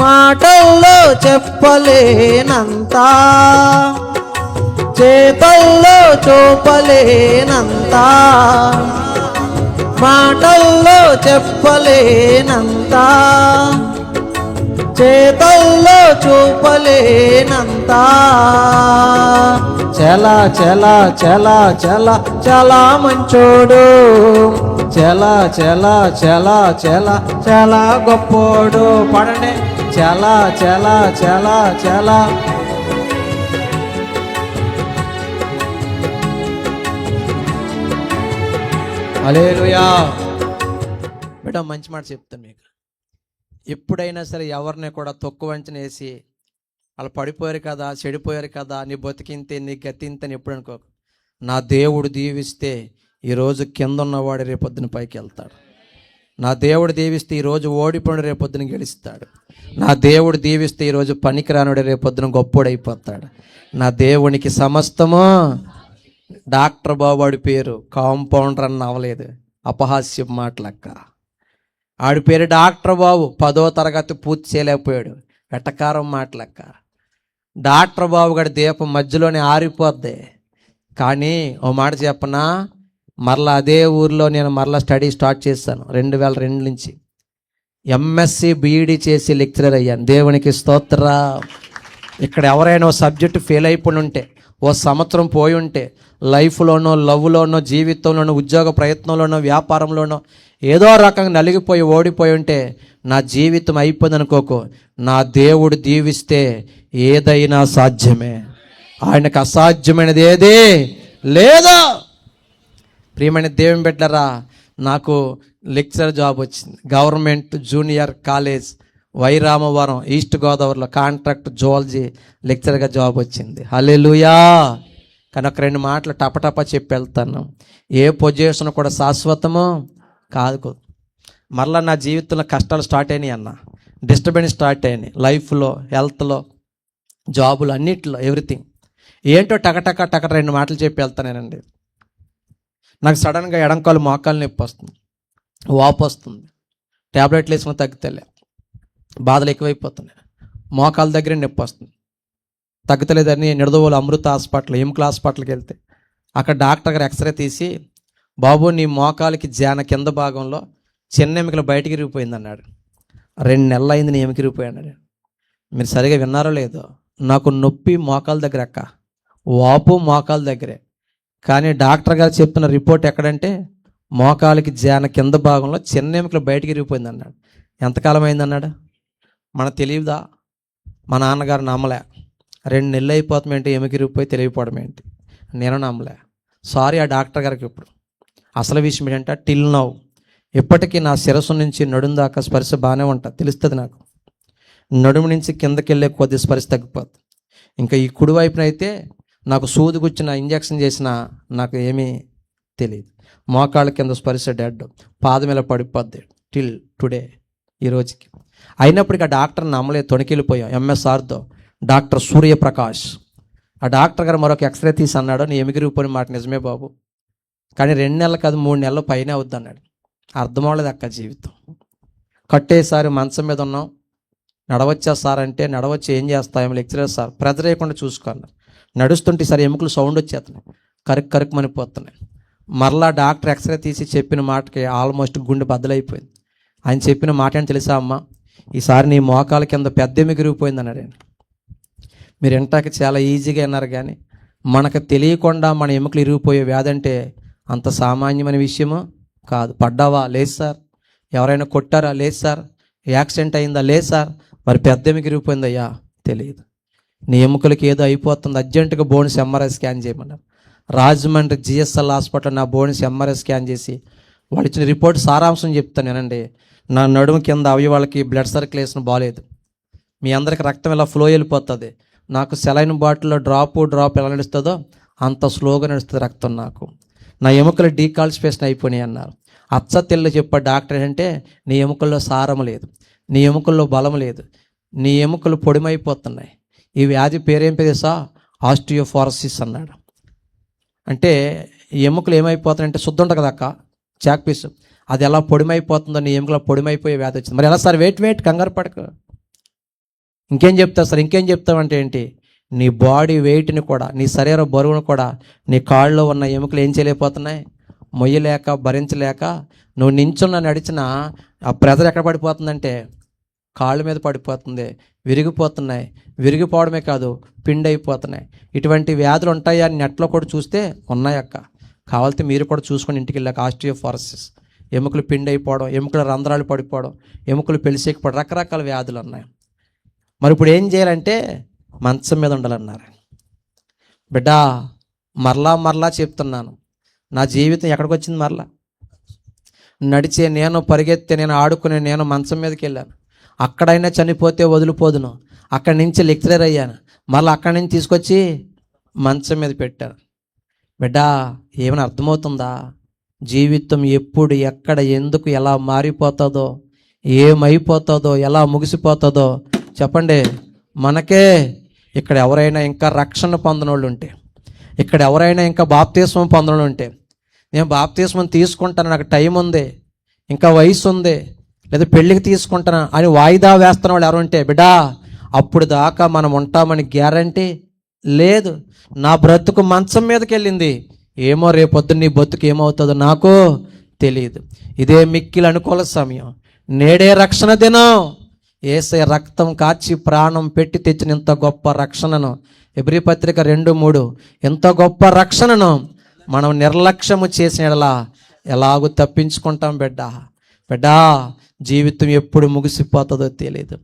మాటల్లో చెప్పలేనంత, చేతల్లో చూపలేనంత, మాటల్లో చెప్పలేనంత, చేతల్లో చూపలేనంత, చాలా చాలా చాలా చాలా చాలా మంచోడు, చాలా చాలా చాలా చాలా చాలా గొప్పోడు. పడండి, చాలా చాలా చాలా చాలా. హల్లెలూయా. బిడ్డ, మంచి మాట చెప్తాను మీకు. ఎప్పుడైనా సరే ఎవరిని కూడా తక్కువ అంచనా వేసి వాళ్ళు పడిపోయారు కదా, చెడిపోయారు కదా, నీ బతికింతే, నీ గతింతే అని ఎప్పుడు అనుకో. నా దేవుడు దీవిస్తే ఈరోజు కింద ఉన్నవాడు రేపొద్దున పైకి వెళ్తాడు. నా దేవుడు దీవిస్తే ఈరోజు ఓడిపోయాడు రేపొద్దున గెలుస్తాడు. నా దేవుడు దీవిస్తే ఈరోజు పనికిరానుడు రేపొద్దున గొప్పోడైపోతాడు. నా దేవునికి సమస్తము. డాక్టర్ బాబు పేరు కాంపౌండర్ అని అవ్వలేదు, అపహాస్యం మాటలక్క. ఆడి పేరు డాక్టర్ బాబు, 10వ తరగతి పూర్తి చేయలేకపోయాడు, వెటకారం మాటలక్క. డాక్టర్ బాబు గడి దీపం మధ్యలోనే ఆరిపోద్ది. కానీ ఓ మాట చెప్పనా, మరలా అదే ఊర్లో నేను మరలా స్టడీ స్టార్ట్ చేశాను 2002 నుంచి. ఎంఎస్సి బీఈడి చేసి లెక్చరర్ అయ్యాను. దేవునికి స్తోత్ర. ఇక్కడ ఎవరైనా ఓ సబ్జెక్టు ఫెయిల్ అయిపోయి ఉంటే, ఓ సంవత్సరం పోయి ఉంటే, లైఫ్లోనో, లవ్లోనో, జీవితంలోనో, ఉద్యోగ ప్రయత్నంలోనో, వ్యాపారంలోనో ఏదో రకంగా నలిగిపోయి ఓడిపోయి ఉంటే, నా జీవితం అయిపోయింది అనుకోకు. నా దేవుడు దీవిస్తే ఏదైనా సాధ్యమే. ఆయనకు అసాధ్యమైనది ఏది లేదా. ప్రియమైన దేవుని బిడ్డలారా, నాకు లెక్చరర్ జాబ్ వచ్చింది. Government junior college Y. Ramavaram, east గోదావరిలో కాంట్రాక్ట్ జువాలజీ లెక్చరర్గా జాబ్ వచ్చింది. హల్లెలూయా. కానీ ఒక 2 మాటలు టపటప చెప్పి వెళ్తాను. ఏ పొజిషన్ కూడా శాశ్వతము కాదు. మరలా నా జీవితంలో కష్టాలు స్టార్ట్ అయినాయి అన్న, డిస్టర్బెన్స్ స్టార్ట్ అయినాయి లైఫ్లో, హెల్త్లో, జాబులు, అన్నిట్లో, ఎవ్రీథింగ్. ఏంటో టకటక 2 మాటలు చెప్పి వెళ్తానేనండి. నాకు సడన్గా ఎడంకాలు మోకాలు నొప్పి వస్తుంది, వాపు వస్తుంది, ట్యాబ్లెట్లు వేసుకుని తగ్గుతలే, బాధలు ఎక్కువైపోతున్నాయి, మోకాల దగ్గర నొప్పి వస్తుంది, తగ్గుతలేదని నిడదవోలు అమృత హాస్పిటల్, ఎముకల హాస్పిటల్కి వెళ్తే అక్కడ డాక్టర్ గారు ఎక్స్రే తీసి, బాబు నీ మోకాలికి జాన కింద భాగంలో చిన్న ఎముకలు బయటికి ఇరిగిపోయింది అన్నాడు. 2 నెలలు అయింది నీ ఎముక ఇరిగిపోయాడు. మీరు సరిగా విన్నారో లేదో, నాకు నొప్పి మోకాల దగ్గర అక్క, వాపు మోకాల దగ్గరే. కానీ డాక్టర్ గారు చెప్తున్న రిపోర్ట్ ఎక్కడంటే మోకాలికి జాన కింద భాగంలో చిన్న ఎముకలు బయటికి ఇరిగిపోయింది అన్నాడు. ఎంతకాలం అయింది అన్నాడు. మన తెలియదా? మా నాన్నగారు నమ్మలే. 2 నెలలు అయిపోతాం ఏంటి, ఎముక ఇరిగిపోయి తెలియపోవడం ఏంటి, నేను నమ్మలే. సారీ ఆ డాక్టర్ గారికి. ఇప్పుడు అసలు విషయం ఏంటంటే, టిల్ నౌ ఇప్పటికీ నా శిరస్సు నుంచి నడుము దాకా స్పర్శ బాగానే ఉంటుంది, తెలుస్తుంది నాకు. నడుము నుంచి కిందకి వెళ్ళే కొద్ది స్పర్శ తగ్గిపోతుంది. ఇంకా ఈ కుడివైపున అయితే నాకు సూది గుచ్చిన, ఇంజక్షన్ చేసిన నాకు ఏమీ తెలియదు. మోకాళ్ళ కింద స్పర్శ డెడ్, పాదం ఇలా పడిపోద్ది టిల్ టుడే, ఈ రోజుకి. అయినప్పటికీ ఆ డాక్టర్ నమ్మలేదు, తొణికెళ్ళిపోయాం. ఎంఎస్ఆర్తో డాక్టర్ సూర్యప్రకాష్, ఆ డాక్టర్ గారు మరొక ఎక్స్రే తీసి అన్నాడు, నీ ఎమిగిరిపోయిన మాట నిజమే బాబు, కానీ 2 నెలలు కాదు 3 నెలలు పైనే అవుద్ది అన్నాడు. అర్థం అవ్వలేదు అక్క జీవితం. కట్టేసారి మంచం మీద ఉన్నాం, నడవచ్చా సార్ అంటే, నడవచ్చు, ఏం చేస్తామో లెక్చరర్ సార్, ప్రెజర్ వేయకుండా చూసుకోవాలి. నడుస్తుంటే సరే ఎముకలు సౌండ్ వచ్చేస్తున్నాయి, కరుకు మనిపోతున్నాయి. మరలా డాక్టర్ ఎక్స్రే తీసి చెప్పిన మాటకి ఆల్మోస్ట్ గుండె బద్దలైపోయింది. ఆయన చెప్పిన మాట అని తెలుసా అమ్మ, ఈసారి నీ మోకాల కింద పెద్ద ఎమిగిరిగిపోయింది అన్నాడు. మీరు వింటాక చాలా ఈజీగా అన్నారు, కానీ మనకు తెలియకుండా మన ఎముకలు ఇరిగిపోయే వ్యాధి అంటే అంత సామాన్యమైన విషయము కాదు. పడ్డావా? లేదు సార్. ఎవరైనా కొట్టారా? లేదు సార్. యాక్సిడెంట్ అయిందా? లేదు సార్. మరి పెద్ద ఎముక ఇరిగిపోయిందయ్యా? తెలియదు. నీ ఎముకలకి ఏదో అయిపోతుంది, అర్జెంటుగా బోన్స్ ఎంఆర్ఐ స్కాన్ చేయమన్నారు. రాజమండ్రి జిఎస్ఎల్ హాస్పిటల్ నా బోన్స్ ఎంఆర్ఐ స్కాన్ చేసి వాళ్ళు ఇచ్చిన రిపోర్ట్ సారాంశం చెప్తాను నేనండి. నా నడుము కింద అవయవాళ్ళకి బ్లడ్ సర్క్యులేషన్ బాగాలేదు, మీ అందరికి రక్తం ఇలా ఫ్లో వెళ్ళిపోతుంది. నాకు సెలైన్ బాటిల్లో డ్రాప్ ఎలా నడుస్తుందో అంత స్లోగా నడుస్తుంది రక్తం. నాకు నా ఎముకలు డీకాల్సిఫికేషన్ అయిపోయినాయి అన్నారు. అచ్చ తెల్ల చెప్పే డాక్టర్ ఏంటంటే, నీ ఎముకల్లో సారం లేదు, నీ ఎముకల్లో బలం లేదు, నీ ఎముకలు పొడిమైపోతున్నాయి. ఈ వ్యాధి పేరేం తెలుసా? ఆస్టియోఫోరోసిస్ అన్నాడు. అంటే ఎముకలు ఏమైపోతాయంటే, శుద్ధ ఉంటుంది కదా అక్క, చాక్ పీస్, అది ఎలా పొడిమైపోతుందో నీ ఎముకలో పొడిమైపోయే వ్యాధి వచ్చింది. మరి ఎలా సార్? వెయిట్ కంగారు పడకు. ఇంకేం చెప్తావు సార్? ఇంకేం చెప్తావంటే ఏంటి? నీ బాడీ వెయిట్ని కూడా, నీ శరీర బరువును కూడా నీ కాళ్ళలో ఉన్న ఎముకలు ఏం చేయలేకపోతున్నాయి? మొయ్యలేక, భరించలేక నువ్వు నించున్న నడిచిన ఆ ప్రెజర్ ఎక్కడ పడిపోతుందంటే కాళ్ళ మీద పడిపోతుంది, విరిగిపోతున్నాయి. విరిగిపోవడమే కాదు, పిండి అయిపోతున్నాయి. ఇటువంటి వ్యాధులు ఉంటాయా అని నెట్లో కూడా చూస్తే ఉన్నాయక్క. కావాలంటే మీరు కూడా చూసుకొని ఇంటికి వెళ్ళాక ఆస్టియోఫోరోసిస్, ఎముకలు పిండి అయిపోవడం, ఎముకల రంధ్రాలు పడిపోవడం, ఎముకలు పెలిసేకపోవడం, రకరకాల వ్యాధులు ఉన్నాయి. మరి ఇప్పుడు ఏం చేయాలంటే మంచం మీద ఉండాలన్నారు. బిడ్డా, మరలా చెప్తున్నాను, నా జీవితం ఎక్కడికి వచ్చింది? మరలా నడిచే నేను, పరిగెత్తే నేను, ఆడుకునే నేను మంచం మీదకి వెళ్ళాను. అక్కడైనా చనిపోతే వదిలిపోదును. అక్కడి నుంచి లెక్చరర్ అయ్యాను. మళ్ళీ అక్కడి నుంచి తీసుకొచ్చి మంచం మీద పెట్టాను. బిడ్డా, ఏమైనా అర్థమవుతుందా? జీవితం ఎప్పుడు, ఎక్కడ, ఎందుకు, ఎలా మారిపోతుందో, ఏమైపోతుందో, ఎలా ముగిసిపోతుందో చెప్పండి. మనకే ఇక్కడ ఎవరైనా ఇంకా రక్షణ పొందనోళ్ళు ఉంటే, ఇక్కడ ఎవరైనా ఇంకా బాప్తిస్మం పొందనోళ్ళు ఉంటే, నేను బాప్తిస్మం తీసుకుంటాను, నాకు టైం ఉంది, ఇంకా వయసు ఉంది, లేదా పెళ్ళికి తీసుకుంటాను అని వాయిదా వేస్తున్న వాళ్ళు ఎవరు ఉంటే, బిడ్డా అప్పుడు దాకా మనం ఉంటామని గ్యారంటీ లేదు. నా బ్రతుకు మంచం మీదకి వెళ్ళింది, ఏమో రేపొద్దు నీ బతుకు ఏమవుతుందో నాకు తెలియదు. ఇదే మిక్కిలి అనుకూల సమయం, నేడే రక్షణ దినం. యేసయ్య రక్తం కార్చి ప్రాణం పెట్టి తెచ్చిన ఇంత గొప్ప రక్షణను, హెబ్రీ పత్రిక 2:3, ఎంత గొప్ప రక్షణను మనం నిర్లక్ష్యము చేసిన ఎలాగూ తప్పించుకుంటాం. బిడ్డా, జీవితం ఎప్పుడు ముగిసిపోతుందో తెలియదు.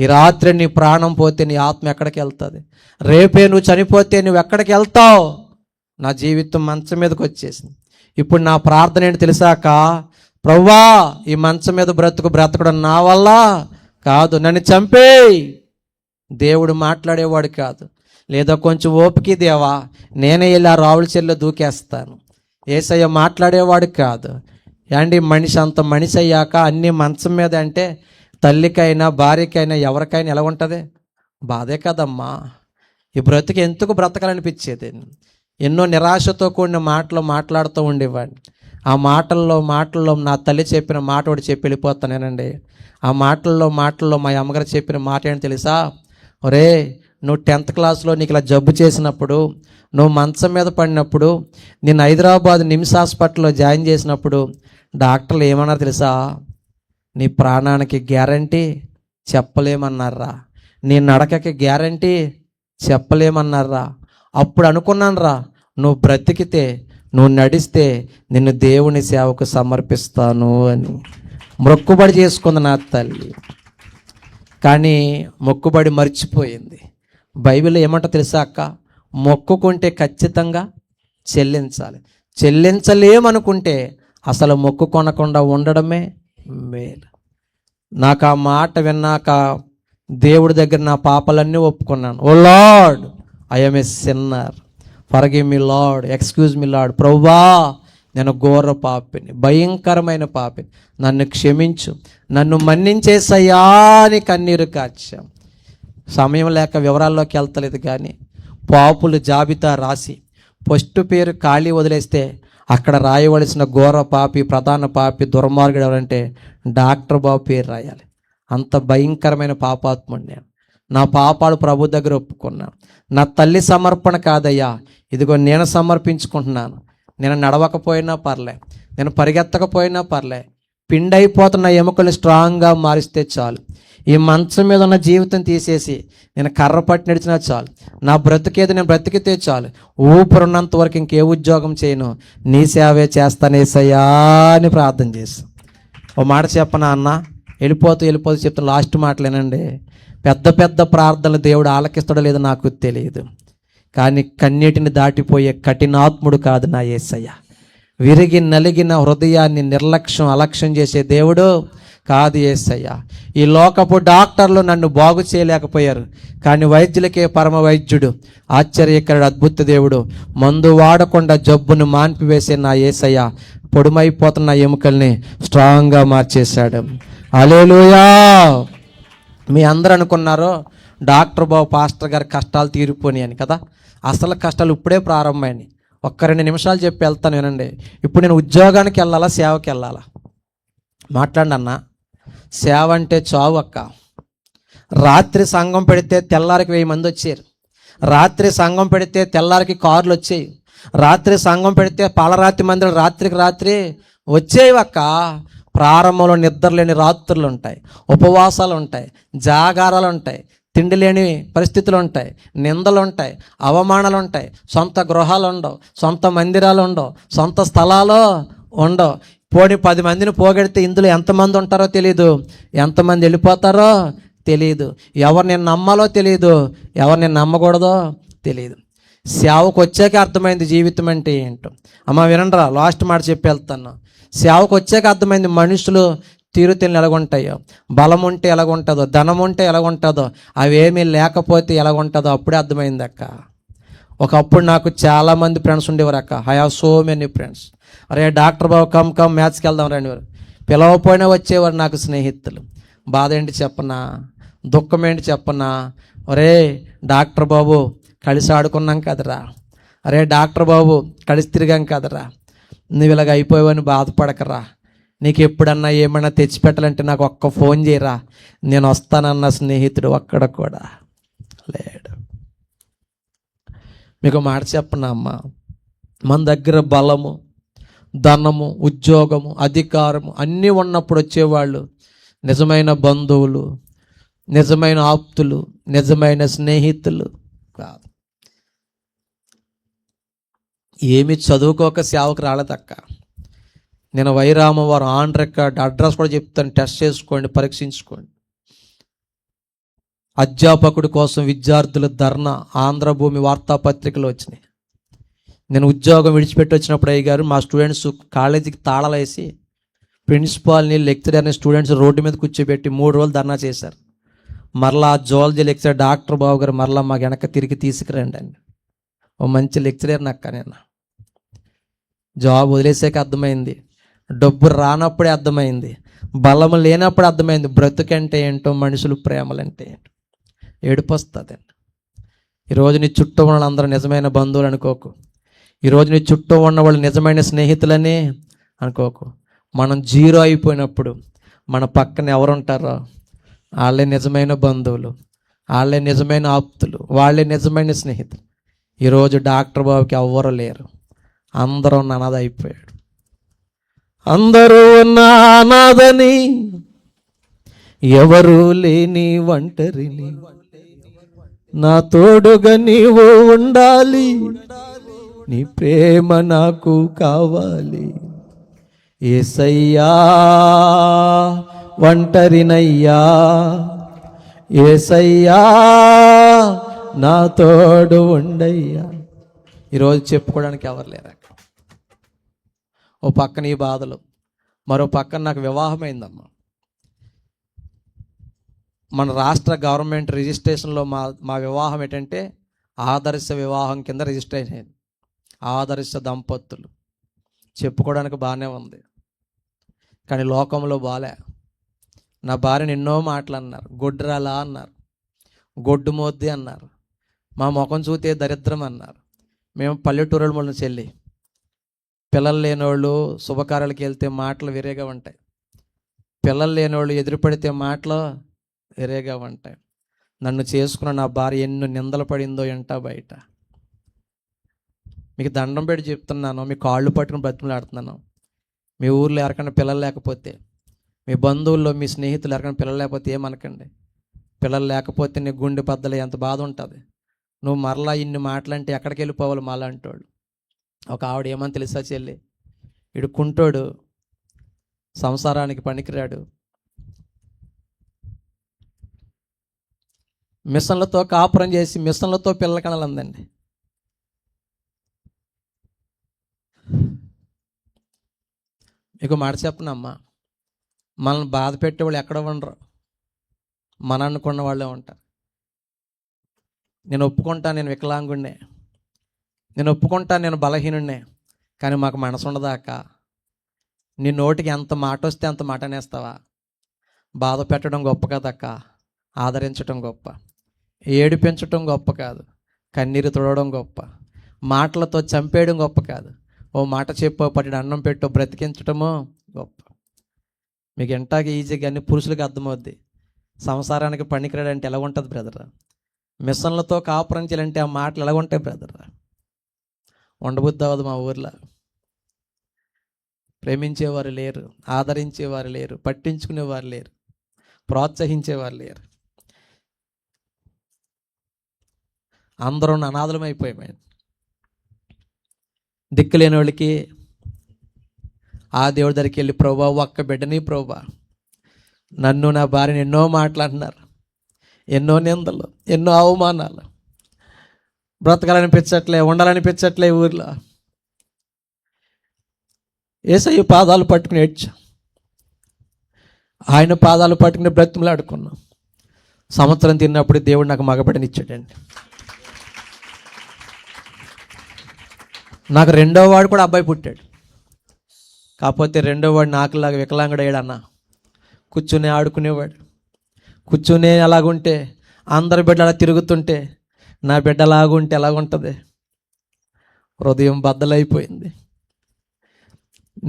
ఈ రాత్రి నీ ప్రాణం పోతే నీ ఆత్మ ఎక్కడికి వెళ్తుంది? రేపే నువ్వు చనిపోతే నువ్వు ఎక్కడికి వెళ్తావు? నా జీవితం మంచం మీదకి వచ్చేసింది. ఇప్పుడు నా ప్రార్థన ఏంటి తెలుసాక? ప్రభువా, ఈ మంచం మీద బ్రతకడం నా వల్ల కాదు, నన్ను చంపేయ్. దేవుడు మాట్లాడేవాడు కాదు. లేదా కొంచెం ఓపిక దేవా, నేనే వెళ్ళి ఆ రావుల చెల్లో దూకేస్తాను. యేసయ్య మాట్లాడేవాడు కాదు. ఏండి, మనిషి అంత మనిషి అయ్యాక అన్నీ మంచం మీద అంటే తల్లికైనా, భార్యకైనా, ఎవరికైనా ఎలా ఉంటుంది? బాధే కదమ్మా. ఈ బ్రతుకు ఎందుకు బ్రతకాలనిపించేది? ఎన్నో నిరాశతో కూడిన మాటలు మాట్లాడుతూ ఉండేవాడిని. ఆ మాటల్లో నా తల్లి చెప్పిన మాట ఒకటి చెప్పి వెళ్ళిపోతానేనండి. ఆ మాటల్లో మా అమ్మగారు చెప్పిన మాట ఏంటి తెలుసా? ఒరే, నువ్వు 10th క్లాస్లో నీకు ఇలా జబ్బు చేసినప్పుడు, నువ్వు మంచం మీద పడినప్పుడు, నేను హైదరాబాద్ నిమ్స్ హాస్పిటల్లో జాయిన్ చేసినప్పుడు డాక్టర్లు ఏమన్నారు తెలుసా? నీ ప్రాణానికి గ్యారంటీ చెప్పలేమన్నారా, నీ నడకకి గ్యారంటీ చెప్పలేమన్నారా. అప్పుడు అనుకున్నాను రా, నువ్వు బ్రతికితే, నువ్వు నడిస్తే నిన్ను దేవుని సేవకు సమర్పిస్తాను అని మొక్కుబడి చేసుకుంది నా తల్లి. కానీ మొక్కుబడి మర్చిపోయింది. బైబిల్ ఏమంటో తెలుసా అక్క? మొక్కుకుంటే ఖచ్చితంగా చెల్లించాలి. చెల్లించలేమనుకుంటే అసలు మొక్కు కొనకుండా ఉండడమే మేలు. నాకు ఆ మాట విన్నాక దేవుడి దగ్గర నా పాపాలన్నీ ఒప్పుకున్నాను. Oh lord, I am a sinner, forgive me lord, excuse me lord. ప్రభువా, నేను ఘోర పాపిని, భయంకరమైన పాపిని, నన్ను క్షమించు, నన్ను మన్నించేసయ్యా అని కన్నీరు కార్చాం. సమయం లేక వివరాల్లోకి వెళ్తలేదు, కానీ పాపుల జాబితా రాసి ఫస్ట్ పేరు ఖాళీ వదిలేస్తే అక్కడ రాయవలసిన ఘోర పాపి, ప్రధాన పాపి, దుర్మార్గుడు ఎవరంటే డాక్టర్ బాబు పేరు రాయాలి. అంత భయంకరమైన పాపాత్ముడు నేను. నా పాపాలు ప్రభు దగ్గర ఒప్పుకున్నాను. నా తల్లి సమర్పణ కాదయ్యా, ఇదిగో నేను సమర్పించుకుంటున్నాను. నేను నడవకపోయినా పర్లే, నేను పరిగెత్తకపోయినా పర్లే, పిండైపోతున్న ఎముకలు స్ట్రాంగ్గా మారిస్తే చాలు. ఈ మంచం మీద ఉన్న జీవితం తీసేసి నేను కర్ర పట్టి నడిచినా చాలు. నా బ్రతికేది నేను బ్రతికితే చాలు. ఊపిరున్నంత వరకు ఇంకే ఉద్యోగం చేయను, నీ సేవే చేస్తానేసయ్యా అని ప్రార్థన చేసి ఓ మాట చెప్పనా అన్న? వెళ్ళిపోతూ చెప్తాను. లాస్ట్ మాటలేనండి. పెద్ద ప్రార్థనలు దేవుడు ఆలకిస్తాడో లేదో నాకు తెలియదు, కానీ కన్నీటిని దాటిపోయే కఠినాత్ముడు కాదు నా యేసయ్య. విరిగి నలిగిన హృదయాన్ని అలక్ష్యం చేసే దేవుడు కాదు యేసయ్య. ఈ లోకపు డాక్టర్లు నన్ను బాగు చేయలేకపోయారు, కానీ వైద్యులకే పరమ వైద్యుడు, ఆశ్చర్యకరుడు, అద్భుత దేవుడు, మందు వాడకుండా జబ్బును మాన్పివేసే నా యేసయ్య పొడుమైపోతున్న ఎముకల్ని స్ట్రాంగ్గా మార్చేశాడు. హల్లెలూయా. మీ అందరూ అనుకున్నారు డాక్టర్ బాబు పాస్టర్ గారి కష్టాలు తీరిపోయి అని కదా. అసలు కష్టాలు ఇప్పుడే ప్రారంభమైనాయి. 1-2 నిమిషాలు చెప్పి వెళ్తాను వినండి. ఇప్పుడు నేను ఉద్యోగానికి వెళ్ళాలా, సేవకి వెళ్ళాలా? మాట్లాడన్నా. సేవ అంటే చావు అక్క. రాత్రి సంఘం పెడితే తెల్లారికి 1000 మంది వచ్చారు. రాత్రి సంఘం పెడితే తెల్లారికి కార్లు వచ్చాయి. రాత్రి సంఘం పెడితే పాలరాత్రి మందిరం రాత్రికి రాత్రి వచ్చేవి అక్క. ప్రారంభంలో నిద్ర లేని రాత్రులు ఉంటాయి, ఉపవాసాలు ఉంటాయి, జాగారాలు ఉంటాయి, తిండి లేని పరిస్థితులు ఉంటాయి, నిందలు ఉంటాయి, అవమానాలు ఉంటాయి, సొంత గృహాలు ఉండవు, సొంత మందిరాలు ఉండవు, సొంత స్థలాలు ఉండవు. పోనీ 10 మందిని పోగొడితే ఇందులో ఎంతమంది ఉంటారో తెలియదు, ఎంతమంది వెళ్ళిపోతారో తెలియదు, ఎవరు నేను నమ్మాలో తెలియదు, ఎవరు నేను నమ్మకూడదో తెలియదు. సేవకు వచ్చాక అర్థమైంది జీవితం అంటే ఏంటో. అమ్మ వినండిరా, లాస్ట్ మాట చెప్పి వెళ్తాను. సేవకు వచ్చాక అర్థమైంది మనుషులు తీరుతెన్నులు ఎలాగుంటాయో, బలం ఉంటే ఎలాగుంటుందో, ధనం ఉంటే ఎలాగుంటుందో, అవేమీ లేకపోతే ఎలాగుంటుందో అప్పుడే అర్థమైంది అక్క. ఒకప్పుడు నాకు చాలామంది ఫ్రెండ్స్ ఉండేవారు అక్క. I have so many friends. అరే డాక్టర్ బాబు కమ్ మ్యాచ్కి వెళ్దాం రండి వారు. పిలవపోయినా వచ్చేవారు నాకు స్నేహితులు. బాధ ఏంటి చెప్పనా, దుఃఖం ఏంటి చెప్పనా. ఒరే డాక్టర్ బాబు కలిసి ఆడుకున్నాం కదరా, అరే డాక్టర్ బాబు కలిసి తిరిగాం కదరా, నువ్వు ఇలాగ అయిపోయావని బాధపడకరా, నీకు ఎప్పుడన్నా ఏమన్నా తెచ్చిపెట్టాలంటే నాకు ఒక్క ఫోన్ చేయరా, నేను వస్తానన్న స్నేహితుడు ఒక్కడ కూడా లేడు. మీకు మాట చెప్పనా అమ్మ, మన దగ్గర బలము, ధనము, ఉద్యోగము, అధికారము అన్నీ ఉన్నప్పుడు వచ్చేవాళ్ళు నిజమైన బంధువులు, నిజమైన ఆప్తులు, నిజమైన స్నేహితులు కాదు. ఏమి చదువుకోక సేవకు రాలేదక్క. నేను వైరామవారం ఆన్ రికార్డ్ అడ్రస్ కూడా చెప్తాను, టెస్ట్ చేసుకోండి, పరీక్షించుకోండి. అధ్యాపకుడి కోసం విద్యార్థుల ధర్నా ఆంధ్రభూమి వార్తాపత్రికలు వచ్చినాయి. నేను ఉద్యోగం విడిచిపెట్టి వచ్చినప్పుడు అయ్యారు మా స్టూడెంట్స్ కాలేజీకి తాళాలు వేసి ప్రిన్సిపాల్ని, లెక్చరర్ని, స్టూడెంట్స్ రోడ్డు మీద కూర్చోబెట్టి 3 రోజులు ధర్నా చేశారు. మరలా జువాలజీ లెక్చరర్ డాక్టర్ బాబు గారు మరలా మాకు వెనక తిరిగి తీసుకురండి అండి. ఓ మంచి లెక్చరర్ అక్క. నేను జాబ్ వదిలేసాక అర్థమైంది, డబ్బు రానప్పుడే అర్థమైంది, బలం లేనప్పుడు అర్థమైంది బ్రతుకంటే ఏంటో, మనుషులు ప్రేమలంటే ఏంటో. ఏడుపు వస్తుందండి. ఈరోజు నీ చుట్టూ ఉన్న వాళ్ళందరూ నిజమైన బంధువులు అనుకోకు. ఈరోజు నీ చుట్టూ ఉన్న వాళ్ళు నిజమైన స్నేహితులని అనుకోకు. మనం జీరో అయిపోయినప్పుడు మన పక్కన ఎవరుంటారో వాళ్ళే నిజమైన బంధువులు, వాళ్ళే నిజమైన ఆప్తులు, వాళ్ళే నిజమైన స్నేహితులు. ఈరోజు డాక్టర్ బాబుకి ఎవ్వరు లేరు, అందరూ అనాథ అయిపోయాడు. అందరూ ఉన్న అనాథని, ఎవరు లేని ఒంటరిని, నా తోడుగా నీవు ఉండాలి, నీ ప్రేమ నాకు కావాలి. యేసయ్యా ఒంటరినయ్యా, యేసయ్యా నా తోడు ఉండయ్యా. ఈరోజు చెప్పుకోవడానికి ఎవరు లేరు. ఓ పక్కన ఈ బాధలు, మరో పక్కన నాకు వివాహమైందమ్మా. మన రాష్ట్ర గవర్నమెంట్ రిజిస్ట్రేషన్లో మా వివాహం ఏంటంటే ఆదర్శ వివాహం కింద రిజిస్టర్ అయ్యింది. ఆదర్శ దంపతులు చెప్పుకోవడానికి బాగానే ఉంది, కానీ లోకంలో బాలే. నా భార్యను ఎన్నో మాటలు అన్నారు, గొడ్రాలా అన్నారు, గొడ్డు మోద్ది అన్నారు, మా ముఖం చూతే దరిద్రం అన్నారు. మేము పల్లెటూరుల మన చెల్లి, పిల్లలు లేనివాళ్ళు శుభకార్యాలకు వెళ్తే మాటలు వేరేగా ఉంటాయి, పిల్లలు లేనివాళ్ళు ఎదురుపడితే మాటలు వేరేగా ఉంటాయి. నన్ను చేసుకున్న నా భార్య ఎన్నో నిందలు పడిందో ఎంట బయట. మీకు దండం పెట్టి చెప్తున్నాను, మీ కాళ్ళు పట్టుకుని బ్రతిమలాడుతున్నాను. మీ ఊర్లో ఎవరికైనా పిల్లలు లేకపోతే, మీ బంధువుల్లో మీ స్నేహితులు ఎవరికైనా పిల్లలు లేకపోతే ఏమనకండి. పిల్లలు లేకపోతే నీ గుండె బద్దలు ఎంత బాధ ఉంటుంది. నువ్వు మరలా ఇన్ని మాటలంటే ఎక్కడికి వెళ్ళిపోవాలి మాలాంటి వాళ్ళు. ఒక ఆవిడ ఏమని తెలుసా చెల్లి, ఇడు కుంటోడు, సంసారానికి పనికిరాడు, మిషన్లతో కాపురం చేసి మిషన్లతో పిల్లల కనాలందండి. మీకు మాట చెప్పనమ్మా, మనల్ని బాధ పెట్టేవాళ్ళు ఎక్కడ ఉండరు, మన అనుకున్న వాళ్ళే ఉంటారు. నేను ఒప్పుకుంటా నేను వికలాంగుణ్ణే, నేను ఒప్పుకుంటా నేను బలహీనుణ్ణే, కానీ మాకు మనసు ఉండదాకా. నీ నోటికి ఎంత మాట వస్తే అంత మాట అనేస్తావా? బాధ పెట్టడం గొప్ప కదక్క, ఆదరించడం గొప్ప. ఏడిపించటం గొప్ప కాదు, కన్నీరు తుడవడం గొప్ప. మాటలతో చంపేయడం గొప్ప కాదు, ఓ మాట చెప్పో పట్టి అన్నం పెట్టో బ్రతికించటమో గొప్ప. మీకు ఎంటాకి ఈజీ కానీ పురుషులకు అర్థమవుద్ది. సంసారానికి పనికిరాడు అంటే ఎలా ఉంటుంది బ్రదర్? మిషన్లతో కాపురం చేయాలంటే ఆ మాటలు ఎలా ఉంటాయి బ్రదర్? ఉండబుద్ధి అవ్వదు. మా ఊర్లో ప్రేమించేవారు లేరు, ఆదరించేవారు లేరు, పట్టించుకునేవారు లేరు, ప్రోత్సహించేవారు లేరు. అందరూ అనాథలం అయిపోయాయి. దిక్కులేని వాళ్ళకి ఆ దేవుడి దగ్గరికి వెళ్ళి, ప్రభువా ఒక్క బిడ్డని ప్రభువా, నన్ను నా భార్యని ఎన్నో మాట్లాడినారు, ఎన్నో నిందలు, ఎన్నో అవమానాలు, బ్రతకాలనిపించట్లే, ఉండాలనిపించట్లే ఊర్లో. యేసయ్య పాదాలు పట్టుకుని ఏడ్చా, ఆయన పాదాలు పట్టుకుని బ్రతిమలాడుకున్నాం. సంవత్సరం తిన్నప్పుడు దేవుడు నాకు మగబిడ్డనిచ్చాడండి. నాకు రెండో వాడు కూడా అబ్బాయి పుట్టాడు. కాకపోతే రెండో వాడు నాకులాగా వికలాంగుడయ్యాడు అన్న. కూర్చునే ఆడుకునేవాడు. కూర్చునే అలాగుంటే అందరి బిడ్డ అలా తిరుగుతుంటే నా బిడ్డ అలాగుంటే ఎలాగుంటుంది? హృదయం బద్దలైపోయింది.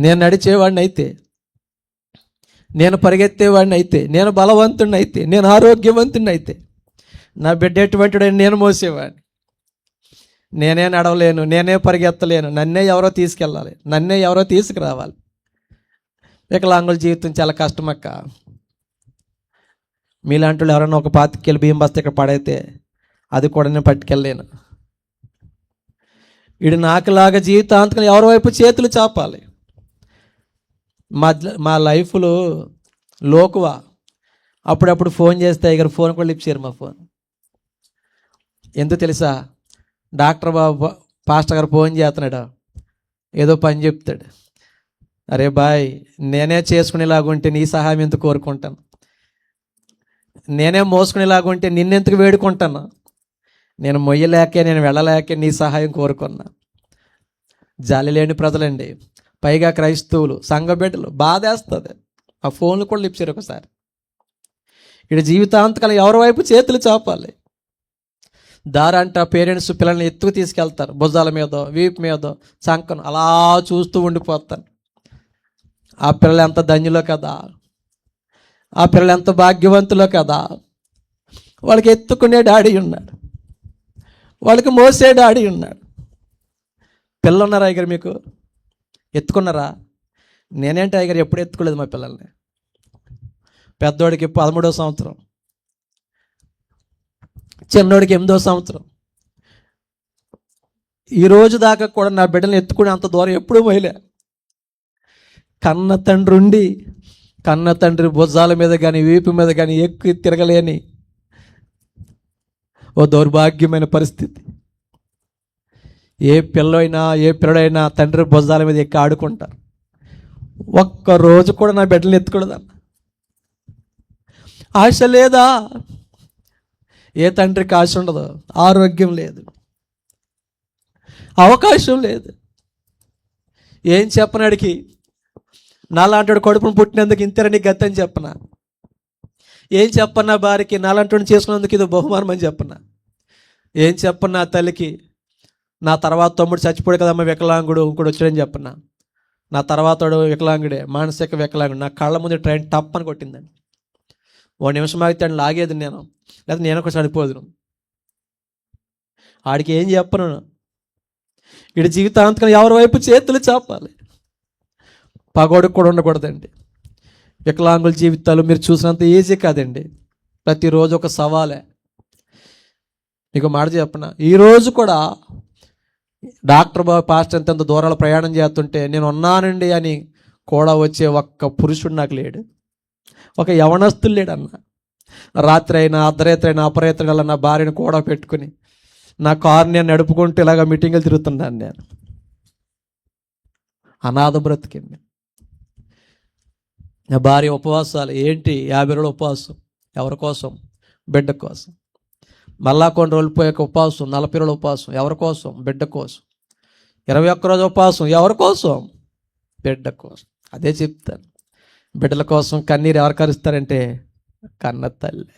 నేను నడిచేవాడిని అయితే, నేను పరిగెత్తేవాడిని అయితే, నేను బలవంతుడిని అయితే, నేను ఆరోగ్యవంతుడిని అయితే, నా బిడ్డ ఎటువంటిడని నేను మోసేవాడిని. నేనే నడవలేను, నేనే పరిగెత్తలేను, నన్నే ఎవరో తీసుకెళ్ళాలి, నన్నే ఎవరో తీసుకురావాలి. వికలాంగుల జీవితం చాలా కష్టమక్క. మీలాంటి వాళ్ళు ఎవరైనా ఒక 25 కిలో బియ్యం బస్తా ఇక్కడ పడైతే అది కూడా నేను పట్టుకెళ్ళలేను. వీడు నాకులాగా జీవితాంతకం ఎవరి వైపు చేతులు చాపాలి. మా లైఫ్లో లోకువా. అప్పుడప్పుడు ఫోన్ చేస్తే ఇక్కడ ఫోన్ కూడా లిఫ్ట్ చేయరు. మా ఫోన్ ఎందుకు తెలుసా? డాక్టర్ బాబు పాస్టర్ గారు ఫోన్ చేస్తున్నాడు, ఏదో పని చెప్తాడు. అరే బాయ్, నేనే చేసుకునేలాగుంటే నీ సహాయం ఎందుకు కోరుకుంటాను? నేనే మోసుకునేలాగుంటే నిన్నెందుకు వేడుకుంటాను? నేను మొయ్యలేకే, నేను వెళ్ళలేకే నీ సహాయం కోరుకున్నా. జాలి లేని ప్రజలండి, పైగా క్రైస్తవులు, సంఘ బిడ్డలు. బాధేస్తుంది. ఆ ఫోన్లు కూడా లిఫ్ట్ చేయరు ఒకసారి. ఇక్కడ జీవితాంతకాలం ఎవరి వైపు చేతులు చాపాలి? దారంట పేరెంట్స్ పిల్లల్ని ఎత్తుకు తీసుకెళ్తారు, భుజాల మీదో వీపు మీదో చంకను అలా చూస్తూ ఉండిపోతారు. ఆ పిల్లలు ఎంత ధన్యులో కదా, ఆ పిల్లలు ఎంత భాగ్యవంతులో కదా. వాళ్ళకి ఎత్తుకునే డాడీ ఉన్నాడు, వాళ్ళకి మోసే డాడీ ఉన్నాడు. పిల్లలు ఉన్నారా ఇక్కడ మీకు? ఎత్తుకున్నారా? నేనేంటి టైగర్ ఎప్పుడు ఎత్తుకోలేదు మా పిల్లల్ని. పెద్దోడికి 13వ సంవత్సరం, చిన్నోడికి 8వ సంవత్సరం. ఈరోజు దాకా కూడా నా బిడ్డలు ఎత్తుకునే అంత దూరం ఎప్పుడూ పోయలే. కన్న తండ్రి ఉండి కన్న తండ్రి భుజాల మీద కానీ వీపు మీద కానీ ఎక్కి తిరగలేని ఓ దౌర్భాగ్యమైన పరిస్థితి. ఏ పిల్లడైనా తండ్రి భుజాల మీద ఎక్కి ఆడుకుంటారు. ఒక్కరోజు కూడా నా బిడ్డలు ఎత్తుకూడదన్న ఆశ లేదా? ఏ తండ్రికి ఆశ ఉండదు? ఆరోగ్యం లేదు, అవకాశం లేదు. ఏం చెప్పనాడికి? నాలాంటి కడుపును పుట్టినందుకు ఇంతరని గతి అని చెప్పనా? ఏం చెప్పన్నా భార్యకి? నాలాంటి చేసుకున్నందుకు ఇది బహుమానం అని చెప్పనా? ఏం చెప్పన్నా తల్లికి? నా తర్వాత తమ్ముడు చచ్చిపోయాడు కదమ్మా వికలాంగుడు, ఇంకోటి వచ్చాడని చెప్పనా? నా తర్వాత వికలాంగుడే, మానసిక వికలాంగుడు. నా కళ్ళ ముందు ట్రైన్ టప్ అని కొట్టిందండి. ఓ నిమిషం ఆగితే అని లాగేది నేను, లేదా నేను ఒక చనిపోదును. ఆడికి ఏం చెప్పను? ఇటు జీవితాంతకం ఎవరి వైపు చేతులు చాపాలి? పగోడికి కూడా ఉండకూడదండి. వికలాంగుల జీవితాలు మీరు చూసినంత ఈజీ కాదండి. ప్రతిరోజు ఒక సవాలే. మీకు మాట చెప్పనా, ఈరోజు కూడా డాక్టర్ బాబు పాస్టర్ ఎంత దూరాలు ప్రయాణం చేస్తుంటే నేను ఉన్నానండి అని కూడా వచ్చే ఒక్క పురుషుడు నాకు లేడు, ఒక యవనస్తులు లేడన్న. రాత్రి అయినా అర్ధరాత్రి అయినా అపరాత్రి అయినా నా భార్యను కూడా పెట్టుకుని నా కారు నేను నడుపుకుంటూ ఇలాగ మీటింగులు తిరుగుతున్నాను. నేను అనాథ బ్రతికింది. నా భార్య ఉపవాసాలు ఏంటి? 50 రోజులు ఉపవాసం. ఎవరి కోసం? బిడ్డ కోసం. మళ్ళా కొన్ని రోజులు పోయాక ఉపవాసం, 40 రోజులు ఉపవాసం. ఎవరి కోసం? బిడ్డ కోసం. 21 రోజు ఉపవాసం. ఎవరి కోసం? బిడ్డ కోసం. అదే చెప్తాను, బిడ్డల కోసం కన్నీరు ఎవరు కరుస్తారంటే కన్న తల్లి.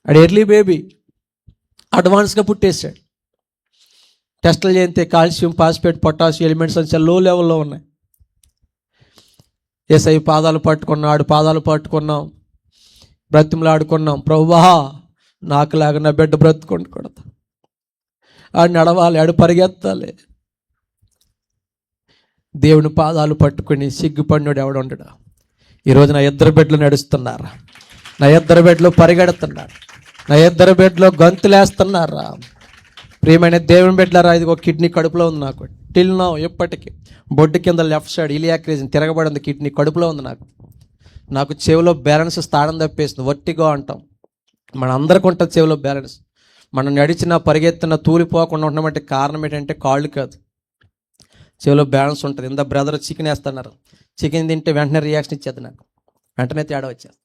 అడు ఎర్లీ బేబీ అడ్వాన్స్గా పుట్టేశాడు. టెస్టులు చేస్తే కాల్షియం, ఫాస్ఫేట్, పొటాషియం ఎలిమెంట్స్ అని చాలా లో లెవెల్లో ఉన్నాయి. యేసయ్య పాదాలు పట్టుకున్నాం, ఆడు పాదాలు పట్టుకున్నాం, బ్రతిమలాడుకున్నాం. ప్రభువా నాకులాగా నా బిడ్డ బ్రతుకుండకూడదు, ఆడు నడవాలి, ఆడు పరిగెత్తాలి. దేవుని పాదాలు పట్టుకుని సిగ్గుపడినోడు ఎవడు ఉండడు. ఈరోజు నా ఇద్దరు బిడ్డలు నడుస్తున్నారా, నా ఇద్దరు బిడ్డలు పరిగెడుతున్నారు, నా ఇద్దరు బిడ్డలు గంతులేస్తున్నారా. ప్రియమైన దేవుని బిడ్డలారా, ఇది ఒక కిడ్నీ కడుపులో ఉంది నాకు. టిల్ నౌ ఎప్పటికీ బొడ్డు కింద లెఫ్ట్ సైడ్ ఇలియాక్ రీజన్ తిరగబడింది, కిడ్నీ కడుపులో ఉంది నాకు చెవిలో బ్యాలెన్స్ స్థానం తప్పేసింది. వర్టిగో అంటాం, మన అందరికీ ఉంటుంది చెవిలో బ్యాలెన్స్. మనం నడిచినా పరిగెత్తినా తూలిపోకుండా ఉండమంటే కారణం ఏంటంటే కాళ్ళు కాదు, చెవిలో బ్యాలెన్స్ ఉంటుంది. ఇంత బ్రదర్ చికెన్ వేస్తున్నారు, చికెన్ తింటే వెంటనే రియాక్షన్ ఇచ్చేది, నాకు వెంటనే తేడా వచ్చేది.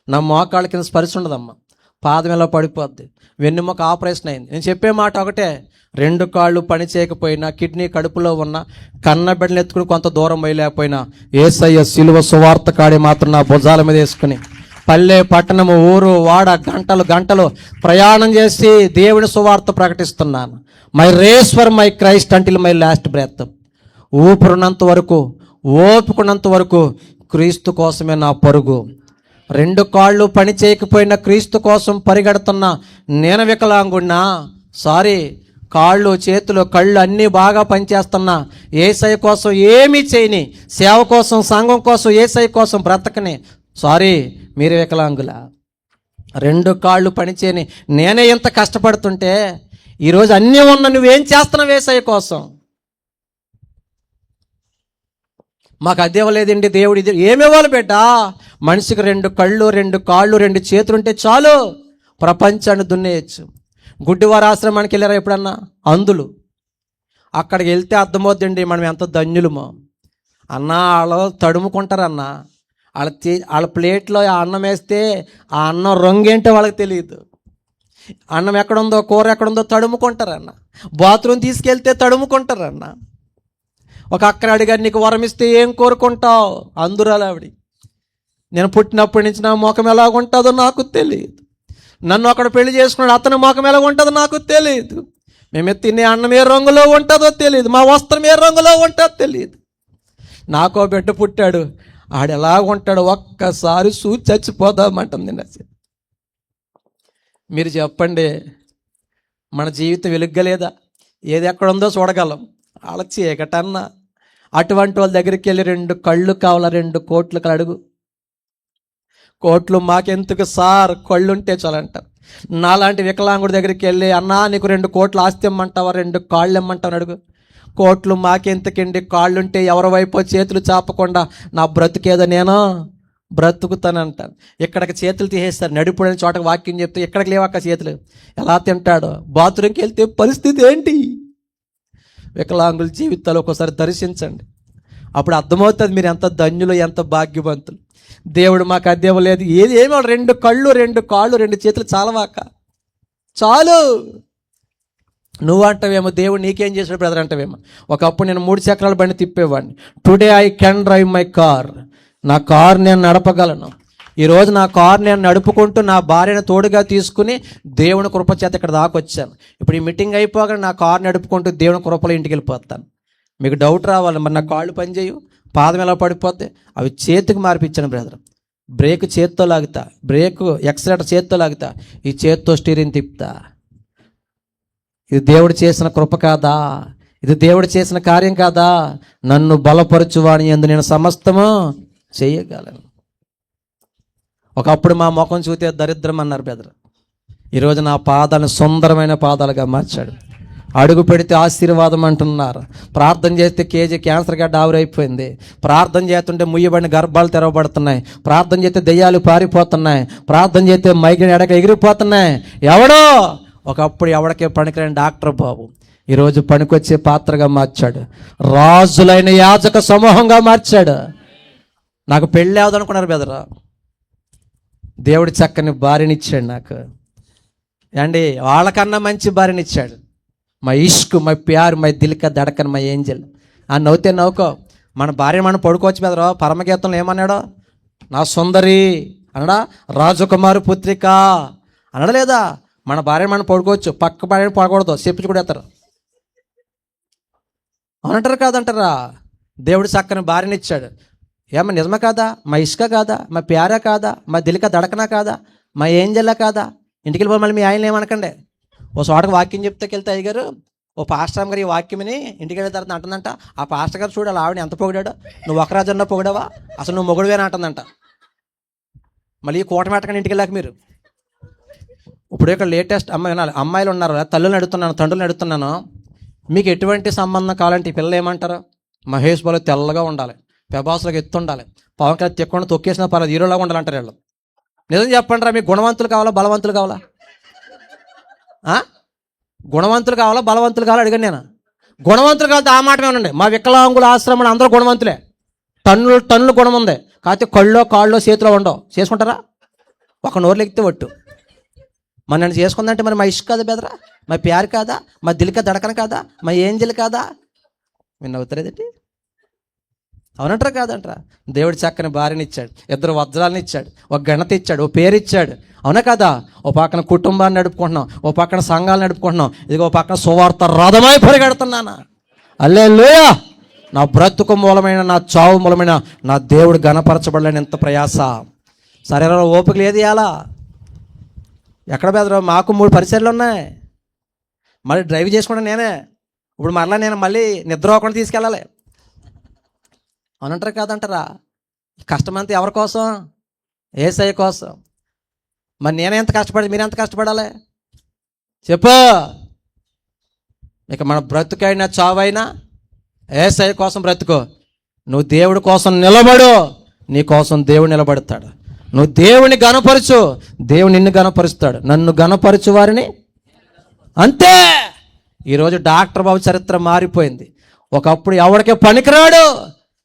నా మోకాళ్ళ కింద స్పర్శ ఉండదమ్మా, పాదం ఎలా పడిపోద్ది, వెన్నెముక ఆపరేషన్ అయింది. నేను చెప్పే మాట ఒకటే, 2 కాళ్ళు పని చేయకపోయినా, కిడ్నీ కడుపులో ఉన్న కన్న బిడ్డలు ఎత్తుకుని కొంత దూరం వేయలేకపోయినా, యేసయ్య సిలువ సువార్త కాడి మాత్రం నా భుజాల మీద వేసుకుని పల్లె పట్టణము ఊరు వాడ గంటలు గంటలు ప్రయాణం చేసి దేవుని సువార్త ప్రకటిస్తున్నాను. My race for my Christ until my last breath. ఊపిరినంత వరకు, ఓపుకున్నంత వరకు క్రీస్తు కోసమే నా పరుగు. 2 కాళ్ళు పని చేయకపోయినా క్రీస్తు కోసం పరిగెడుతున్నా నేను వికలాంగున్నా. సారీ, కాళ్ళు చేతులు కళ్ళు అన్నీ బాగా పనిచేస్తున్నా, యేసయ్య కోసం ఏమీ చేయని, సేవ కోసం సంఘం కోసం యేసయ్య కోసం బ్రతకని. సారీ, మీరు వికలాంగులా. 2 కాళ్ళు పనిచేయని నేనే ఎంత కష్టపడుతుంటే ఈరోజు అన్నీ ఉన్న నువ్వేం చేస్తున్నావు యేసయ్య కోసం? మాకు అది ఇవ్వలేదండి దేవుడు, ఇది ఏమివ్వాలి బిడ్డ? మనిషికి 2 కళ్ళు 2 కాళ్ళు 2 చేతులు ఉంటే చాలు, ప్రపంచాన్ని దున్నేయచ్చు. గుడ్డివారి ఆశ్రమానికి వెళ్ళారా ఎప్పుడన్నా? అందులు అక్కడికి వెళ్తే అర్థమవుతుందండి మనం ఎంత ధన్యులమో. అన్న వాళ్ళు తడుముకుంటారన్న, వాళ్ళ ప్లేట్లో ఆ అన్నం వేస్తే ఆ అన్నం రంగు ఏంటో వాళ్ళకి తెలియదు. అన్నం ఎక్కడుందో కూర ఎక్కడుందో తడుముకుంటారన్న, బాత్రూమ్ తీసుకెళ్తే తడుముకుంటారన్న. ఒక అక్కడ అడిగారు, నీకు వరం ఇస్తే ఏం కోరుకుంటావు? అందురాలు ఆవిడ. నేను పుట్టినప్పటి నుంచి నా ముఖం ఎలాగుంటుందో నాకు తెలియదు, నన్ను అక్కడ పెళ్లి చేసుకున్నాడు, అతని ముఖం ఎలాగుంటుందో నాకు తెలియదు, మేము తినే అన్నం ఏ రంగులో ఉంటుందో తెలియదు, మా వస్త్రం ఏ రంగులో ఉంటుందో తెలియదు. నాకో బిడ్డ పుట్టాడు, ఆడు ఎలాగుంటాడు ఒక్కసారి చూసి చచ్చిపోదామంటుంది. మీరు చెప్పండి, మన జీవితం వెలుగ్గలేదా? ఏది ఎక్కడుందో చూడగలం, వాళ్ళ చీకటన్నా. అటువంటి వాళ్ళ దగ్గరికి వెళ్ళి 2 కళ్ళు కావాలా, 2 కోట్లు అడుగు. కోట్లు మాకెందుకు సార్, కళ్ళుంటే చాలంటారు. నాలాంటి వికలాంగుడి దగ్గరికి వెళ్ళి, అన్నా నీకు 2 కోట్ల ఆస్తి ఇమ్మంటావా, 2 కాళ్ళు ఇమ్మంటావు అడుగు. కోట్లు మాకెందుకండి, కాళ్ళుంటే ఎవరి వైపు చేతులు చాపకుండా నా బ్రతుకేదో నేను బ్రతుకుతానంటాను. ఇక్కడికి చేతులు తీసేస్తారు, నడిపోయిన చోటకి వాక్యం చెప్తే ఇక్కడికి లేవక్క చేతులు. ఎలా తింటాడు? బాత్రూమ్కి వెళ్తే పరిస్థితి ఏంటి? వికలాంగుల జీవితాలు ఒకసారి దర్శించండి, అప్పుడు అర్థమవుతుంది మీరు ఎంత ధన్యులు, ఎంత భాగ్యవంతులు. దేవుడు మాకు అది ఇవ్వలేదు, ఏది ఏమో 2 కళ్ళు 2 కాళ్ళు 2 చేతులు చాలవాక చాలు. నువ్వు అంటావేమో దేవుడు నీకేం చేసాడు బ్రదర్ అంటావేమో. ఒకప్పుడు నేను 3 చక్రాల బండి తిప్పేవాడిని. Today I can drive my car. నా కార్ నేను నడపగలను. ఈరోజు నా కార్ నేను నడుపుకుంటూ నా భార్యను తోడుగా తీసుకుని దేవుని కృప చేత ఇక్కడ దాకా వచ్చాను. ఇప్పుడు ఈ మీటింగ్ అయిపోగానే నా కార్ నడుపుకుంటూ దేవుని కృపలో ఇంటికి వెళ్ళిపోతాను. మీకు డౌట్ రావాలి, మరి నా కాళ్ళు పనిచేయు, పాదం ఎలా పడిపోతే? అవి చేతికి మార్పించాను బ్రదర్. బ్రేక్ చేత్తో లాగుతా, బ్రేక్ ఎక్సలేటర్ చేత్తో లాగుతా, ఈ చేత్తో స్టీరింగ్ తిప్పుతా. ఇది దేవుడు చేసిన కృప కాదా? ఇది దేవుడు చేసిన కార్యం కాదా? నన్ను బలపరచువాని యందు నేను సమస్తము చేయగలను. ఒకప్పుడు మా ముఖం చూస్తే దరిద్రం అన్నారు బ్రదర్, ఈరోజు నా పాదాలను సుందరమైన పాదాలుగా మార్చాడు. అడుగు పెడితే ఆశీర్వాదం అంటున్నారు. ప్రార్థన చేస్తే కేజీ క్యాన్సర్ గడ్డ ఆవిరైపోయింది. ప్రార్థన చేస్తుంటే ముయ్యబడిన గర్భాలు తెరవబడుతున్నాయి. ప్రార్థన చేస్తే దెయ్యాలు పారిపోతున్నాయి. ప్రార్థన చేస్తే మైగ్రేన్ ఎడక ఎగిరిపోతున్నాయి. ఎవడో ఒకప్పుడు ఎవడికే పనికిరాని డాక్టర్ బాబు ఈరోజు పనికొచ్చే పాత్రగా మార్చాడు. రాజులైన యాజక సమూహంగా మార్చాడు. నాకు పెళ్ళి అవదనుకున్నారు బెదరా, దేవుడు చక్కని భార్యనిచ్చాడు నాకు. అండి వాళ్ళకన్నా మంచి భార్యనిచ్చాడు. మై ఇష్క్, మై ప్యార్, మై దిల్క దడకన్, మై ఏంజల్. ఆ నవ్వుతే నవ్వుకో, మన భార్య మనం పడుకోవచ్చు బెదరా. పరమగీతంలో ఏమన్నాడో, నా సుందరి అన్నాడా, రాజకుమారి పుత్రిక అనడా లేదా? మన భార్య మనం పడుకోవచ్చు, పక్క భార్యని పడకూడదు, చెప్పించి కూడా వేస్తారు అనంటారు కాదంటారా? దేవుడు చక్కని భార్యనిచ్చాడు. ఏమన్నా నిజమా కాదా? మా ఇసుక కాదా? మా ప్యారా కాదా? మా దిలిక దడకనా కాదా? మా ఏంజల్లా కాదా? ఇంటికి వెళ్ళిపోయి మళ్ళీ మీ ఆయన ఏమనకండి. ఓ చోటకు వాక్యం చెప్తే అయ్యగారు, ఓ పాస్టర్ గారు ఈ వాక్యమని ఇంటికి వెళ్ళిన తర్వాత అంటుందంట, ఆ పాస్టర్ గారు చూడాలి ఆవిడ ఎంత పొగిడాడో, నువ్వు ఒక రాజన్నా పొగిడావా, అసలు నువ్వు మొగుడువేనా అంటుందంట. మళ్ళీ ఈ కూట పెట్టకండి ఇంటికి వెళ్ళాక మీరు. ఇప్పుడు ఇక్కడ లేటెస్ట్ అమ్మాయిలు ఉన్నారు, తల్లులను అడుగుతున్నాను, తండ్రులను అడుగుతున్నాను, మీకు ఎటువంటి సంబంధం కావాలంటే ఈ పిల్లలు ఏమంటారు? మహేష్ బాలు తెల్లగా ఉండాలి, ప్రభాస్లకు ఎత్తు ఉండాలి, పవన్ కళ్యాణ్ తిక్కకుండా తొక్కేసిన పర్లేదు, హీరోలాగా ఉండాలంటారు వీళ్ళు. నిజం చెప్పండి రా, మీకు గుణవంతులు కావాలా బలవంతులు కావాలా? గుణవంతులు కావాలా బలవంతులు కావాలా అడిగాను నేను. గుణవంతులు కావాలంటే ఆ మాట ఏమనండి, మా వికలాంగుల ఆశ్రమం అందరూ గుణవంతులే, టన్నులు గుణం ఉంది, కాకపోతే కళ్ళో కాళ్ళలో చేతిలో ఉండవు, చేసుకుంటారా? ఒక నోరులు ఎక్కితే ఒట్టు. మరి నన్ను చేసుకుందంటే మరి మా ఇష్క కాదా బెదరా, మా ప్యారు కాదా, మా దిలిక దడకన కాదా, మా ఏంజల్ కాదా? విన్న అవుతారేదండి? అవునంటారా కాదంటారా? దేవుడు చక్కని భార్యని ఇచ్చాడు, 2 వజ్రాలను ఇచ్చాడు, ఒక ఘనత ఇచ్చాడు, ఓ పేరు ఇచ్చాడు, అవునా కదా? ఓ పక్కన కుటుంబాన్ని నడుపుకుంటున్నాం, ఓ పక్కన సంఘాలు నడుపుకుంటున్నాం, ఇదిగో ఓ పక్కన సువార్త రథమై పరిగెడుతున్నానా. హల్లెలూయా. నా బ్రతుకు మూలమైన, నా చావు మూలమైన నా దేవుడు ఘనపరచబడలేని ఎంత ప్రయాస. శరీరంలో ఓపిక లేదు ఇలా. ఎక్కడ బెదరు? మాకు 3 పరిచయాలు ఉన్నాయి, మళ్ళీ డ్రైవ్ చేసుకుంటా నేనే. ఇప్పుడు మరలా నేను మళ్ళీ నిద్ర అవ్వకుండా తీసుకెళ్ళాలి. అవునంటారా కాదంటారా? కష్టమంతా ఎవరి కోసం? యేసయ్య కోసం. మరి నేనే ఎంత కష్టపడి మీరు ఎంత కష్టపడాలి చెప్పు. ఇక మన బ్రతుకైనా చావైనా యేసయ్య కోసం బ్రతుకో. నువ్వు దేవుడి కోసం నిలబడు, నీ కోసం దేవుడు నిలబడతాడు. నువ్వు దేవుని గణపరచు, దేవుడు నిన్ను గణపరుస్తాడు. నన్ను గణపరచు వారిని, అంతే. ఈరోజు డాక్టర్ బాబు చరిత్ర మారిపోయింది. ఒకప్పుడు ఎవరికే పనికిరాడు,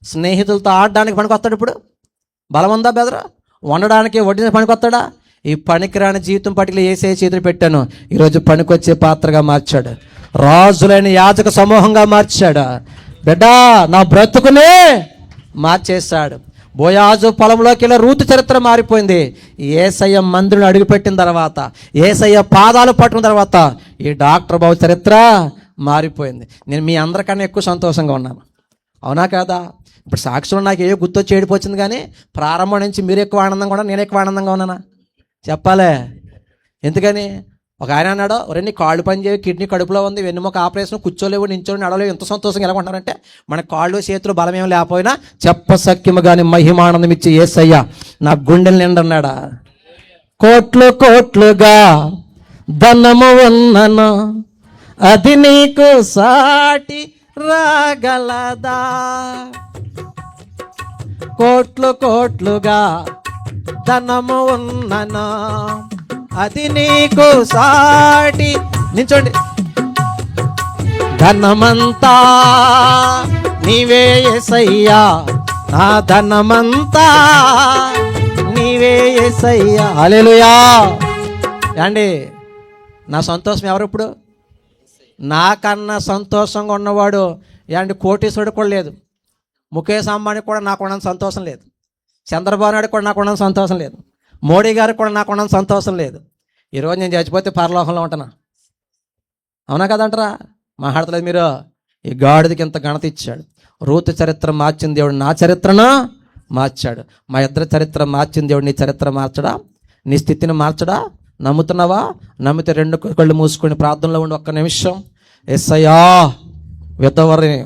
స్నేహితులతో ఆడడానికి పనికొస్తాడు. ఇప్పుడు బలం ఉందా బెదరా? వండడానికి వడ్డీ పనికొస్తాడా? ఈ పనికిరాని జీవితం పట్టిక ఏసే చేతులు పెట్టాను, ఈరోజు పనికొచ్చే పాత్రగా మార్చాడు, రాజులైన యాజక సమూహంగా మార్చాడు. బిడ్డా నా బ్రతుకునే మార్చేశాడు. బోయాజు పొలంలోకి వెళ్ళి రూతు చరిత్ర మారిపోయింది. యేసయ్య మందిరం అడుగుపెట్టిన తర్వాత, యేసయ్య పాదాలు పట్టిన తర్వాత ఈ డాక్టర్ బాబు చరిత్ర మారిపోయింది. నేను మీ అందరికన్నా ఎక్కువ సంతోషంగా ఉన్నాను, అవునా కాదా? ఇప్పుడు సాక్షులు నాకు ఏ గుర్తొచ్చి ఏడిపోయింది, కానీ ప్రారంభం నుంచి మీరు ఎక్కువ ఆనందంగా ఉన్నా, నేను ఎక్కువ ఆనందంగా ఉన్నానా చెప్పాలే. ఎందుకని? ఒక ఆయన అన్నాడు, నీ కాళ్ళు పని చేయవు, కిడ్నీ కడుపులో ఉంది, వెన్నుముక ఆపరేషన్, కూర్చోలేవు, నించోలేవు, నడవలేవు, ఎంత సంతోషంగా ఎలా ఉంటారంటే, మన కాళ్ళు చేతులు బలమేం లేకపోయినా చెప్పసక్యము కానీ మహిమానందం ఇచ్చి యేసయ్య నా గుండెలు నిండన్నాడా. కోట్లు కోట్లుగా ధనము ఉన్నను, అది నీకు సాటి రాగలదా. కోట్లు కోట్లుగా ధనము ఉన్నను, అది నీకు సాటి. నించోండి. ధనమంతా నీవే యేసయ్యా, నా ధనమంతా నీవే యేసయ్యా. హల్లెలూయా. ఏండి నా సంతోషం ఎవరు? ఇప్పుడు నాకన్నా సంతోషంగా ఉన్నవాడు ఏండి కోటీశ్వరుడు కూడా లేదు, ముఖేష్ అంబానీ కూడా నాకు ఉన్నంత సంతోషం లేదు, చంద్రబాబు నాయుడు కూడా నాకు ఉన్నంత సంతోషం లేదు, మోడీ గారికి కూడా నాకు ఉన్నంత సంతోషం లేదు. ఈరోజు నేను చచ్చిపోతే పరలోకంలో ఉంటున్నా, అవునా కదంటారా? మాట్లాడతలేదు మీరు. ఈ గాడిదకి ఇంత ఘనత ఇచ్చాడు. రూతు చరిత్ర మార్చిన దేవుడు నా చరిత్రను మార్చాడు. మా ఇద్దరి చరిత్ర మార్చిన దేవుడు నీ చరిత్ర మార్చడా? నీ స్థితిని మార్చడా? నమ్ముతున్నావా? నమ్మితే 2 కళ్ళు మూసుకొని ప్రార్థనలో ఉండి ఒక్క నిమిషం, యేసయ్యా విధవరిని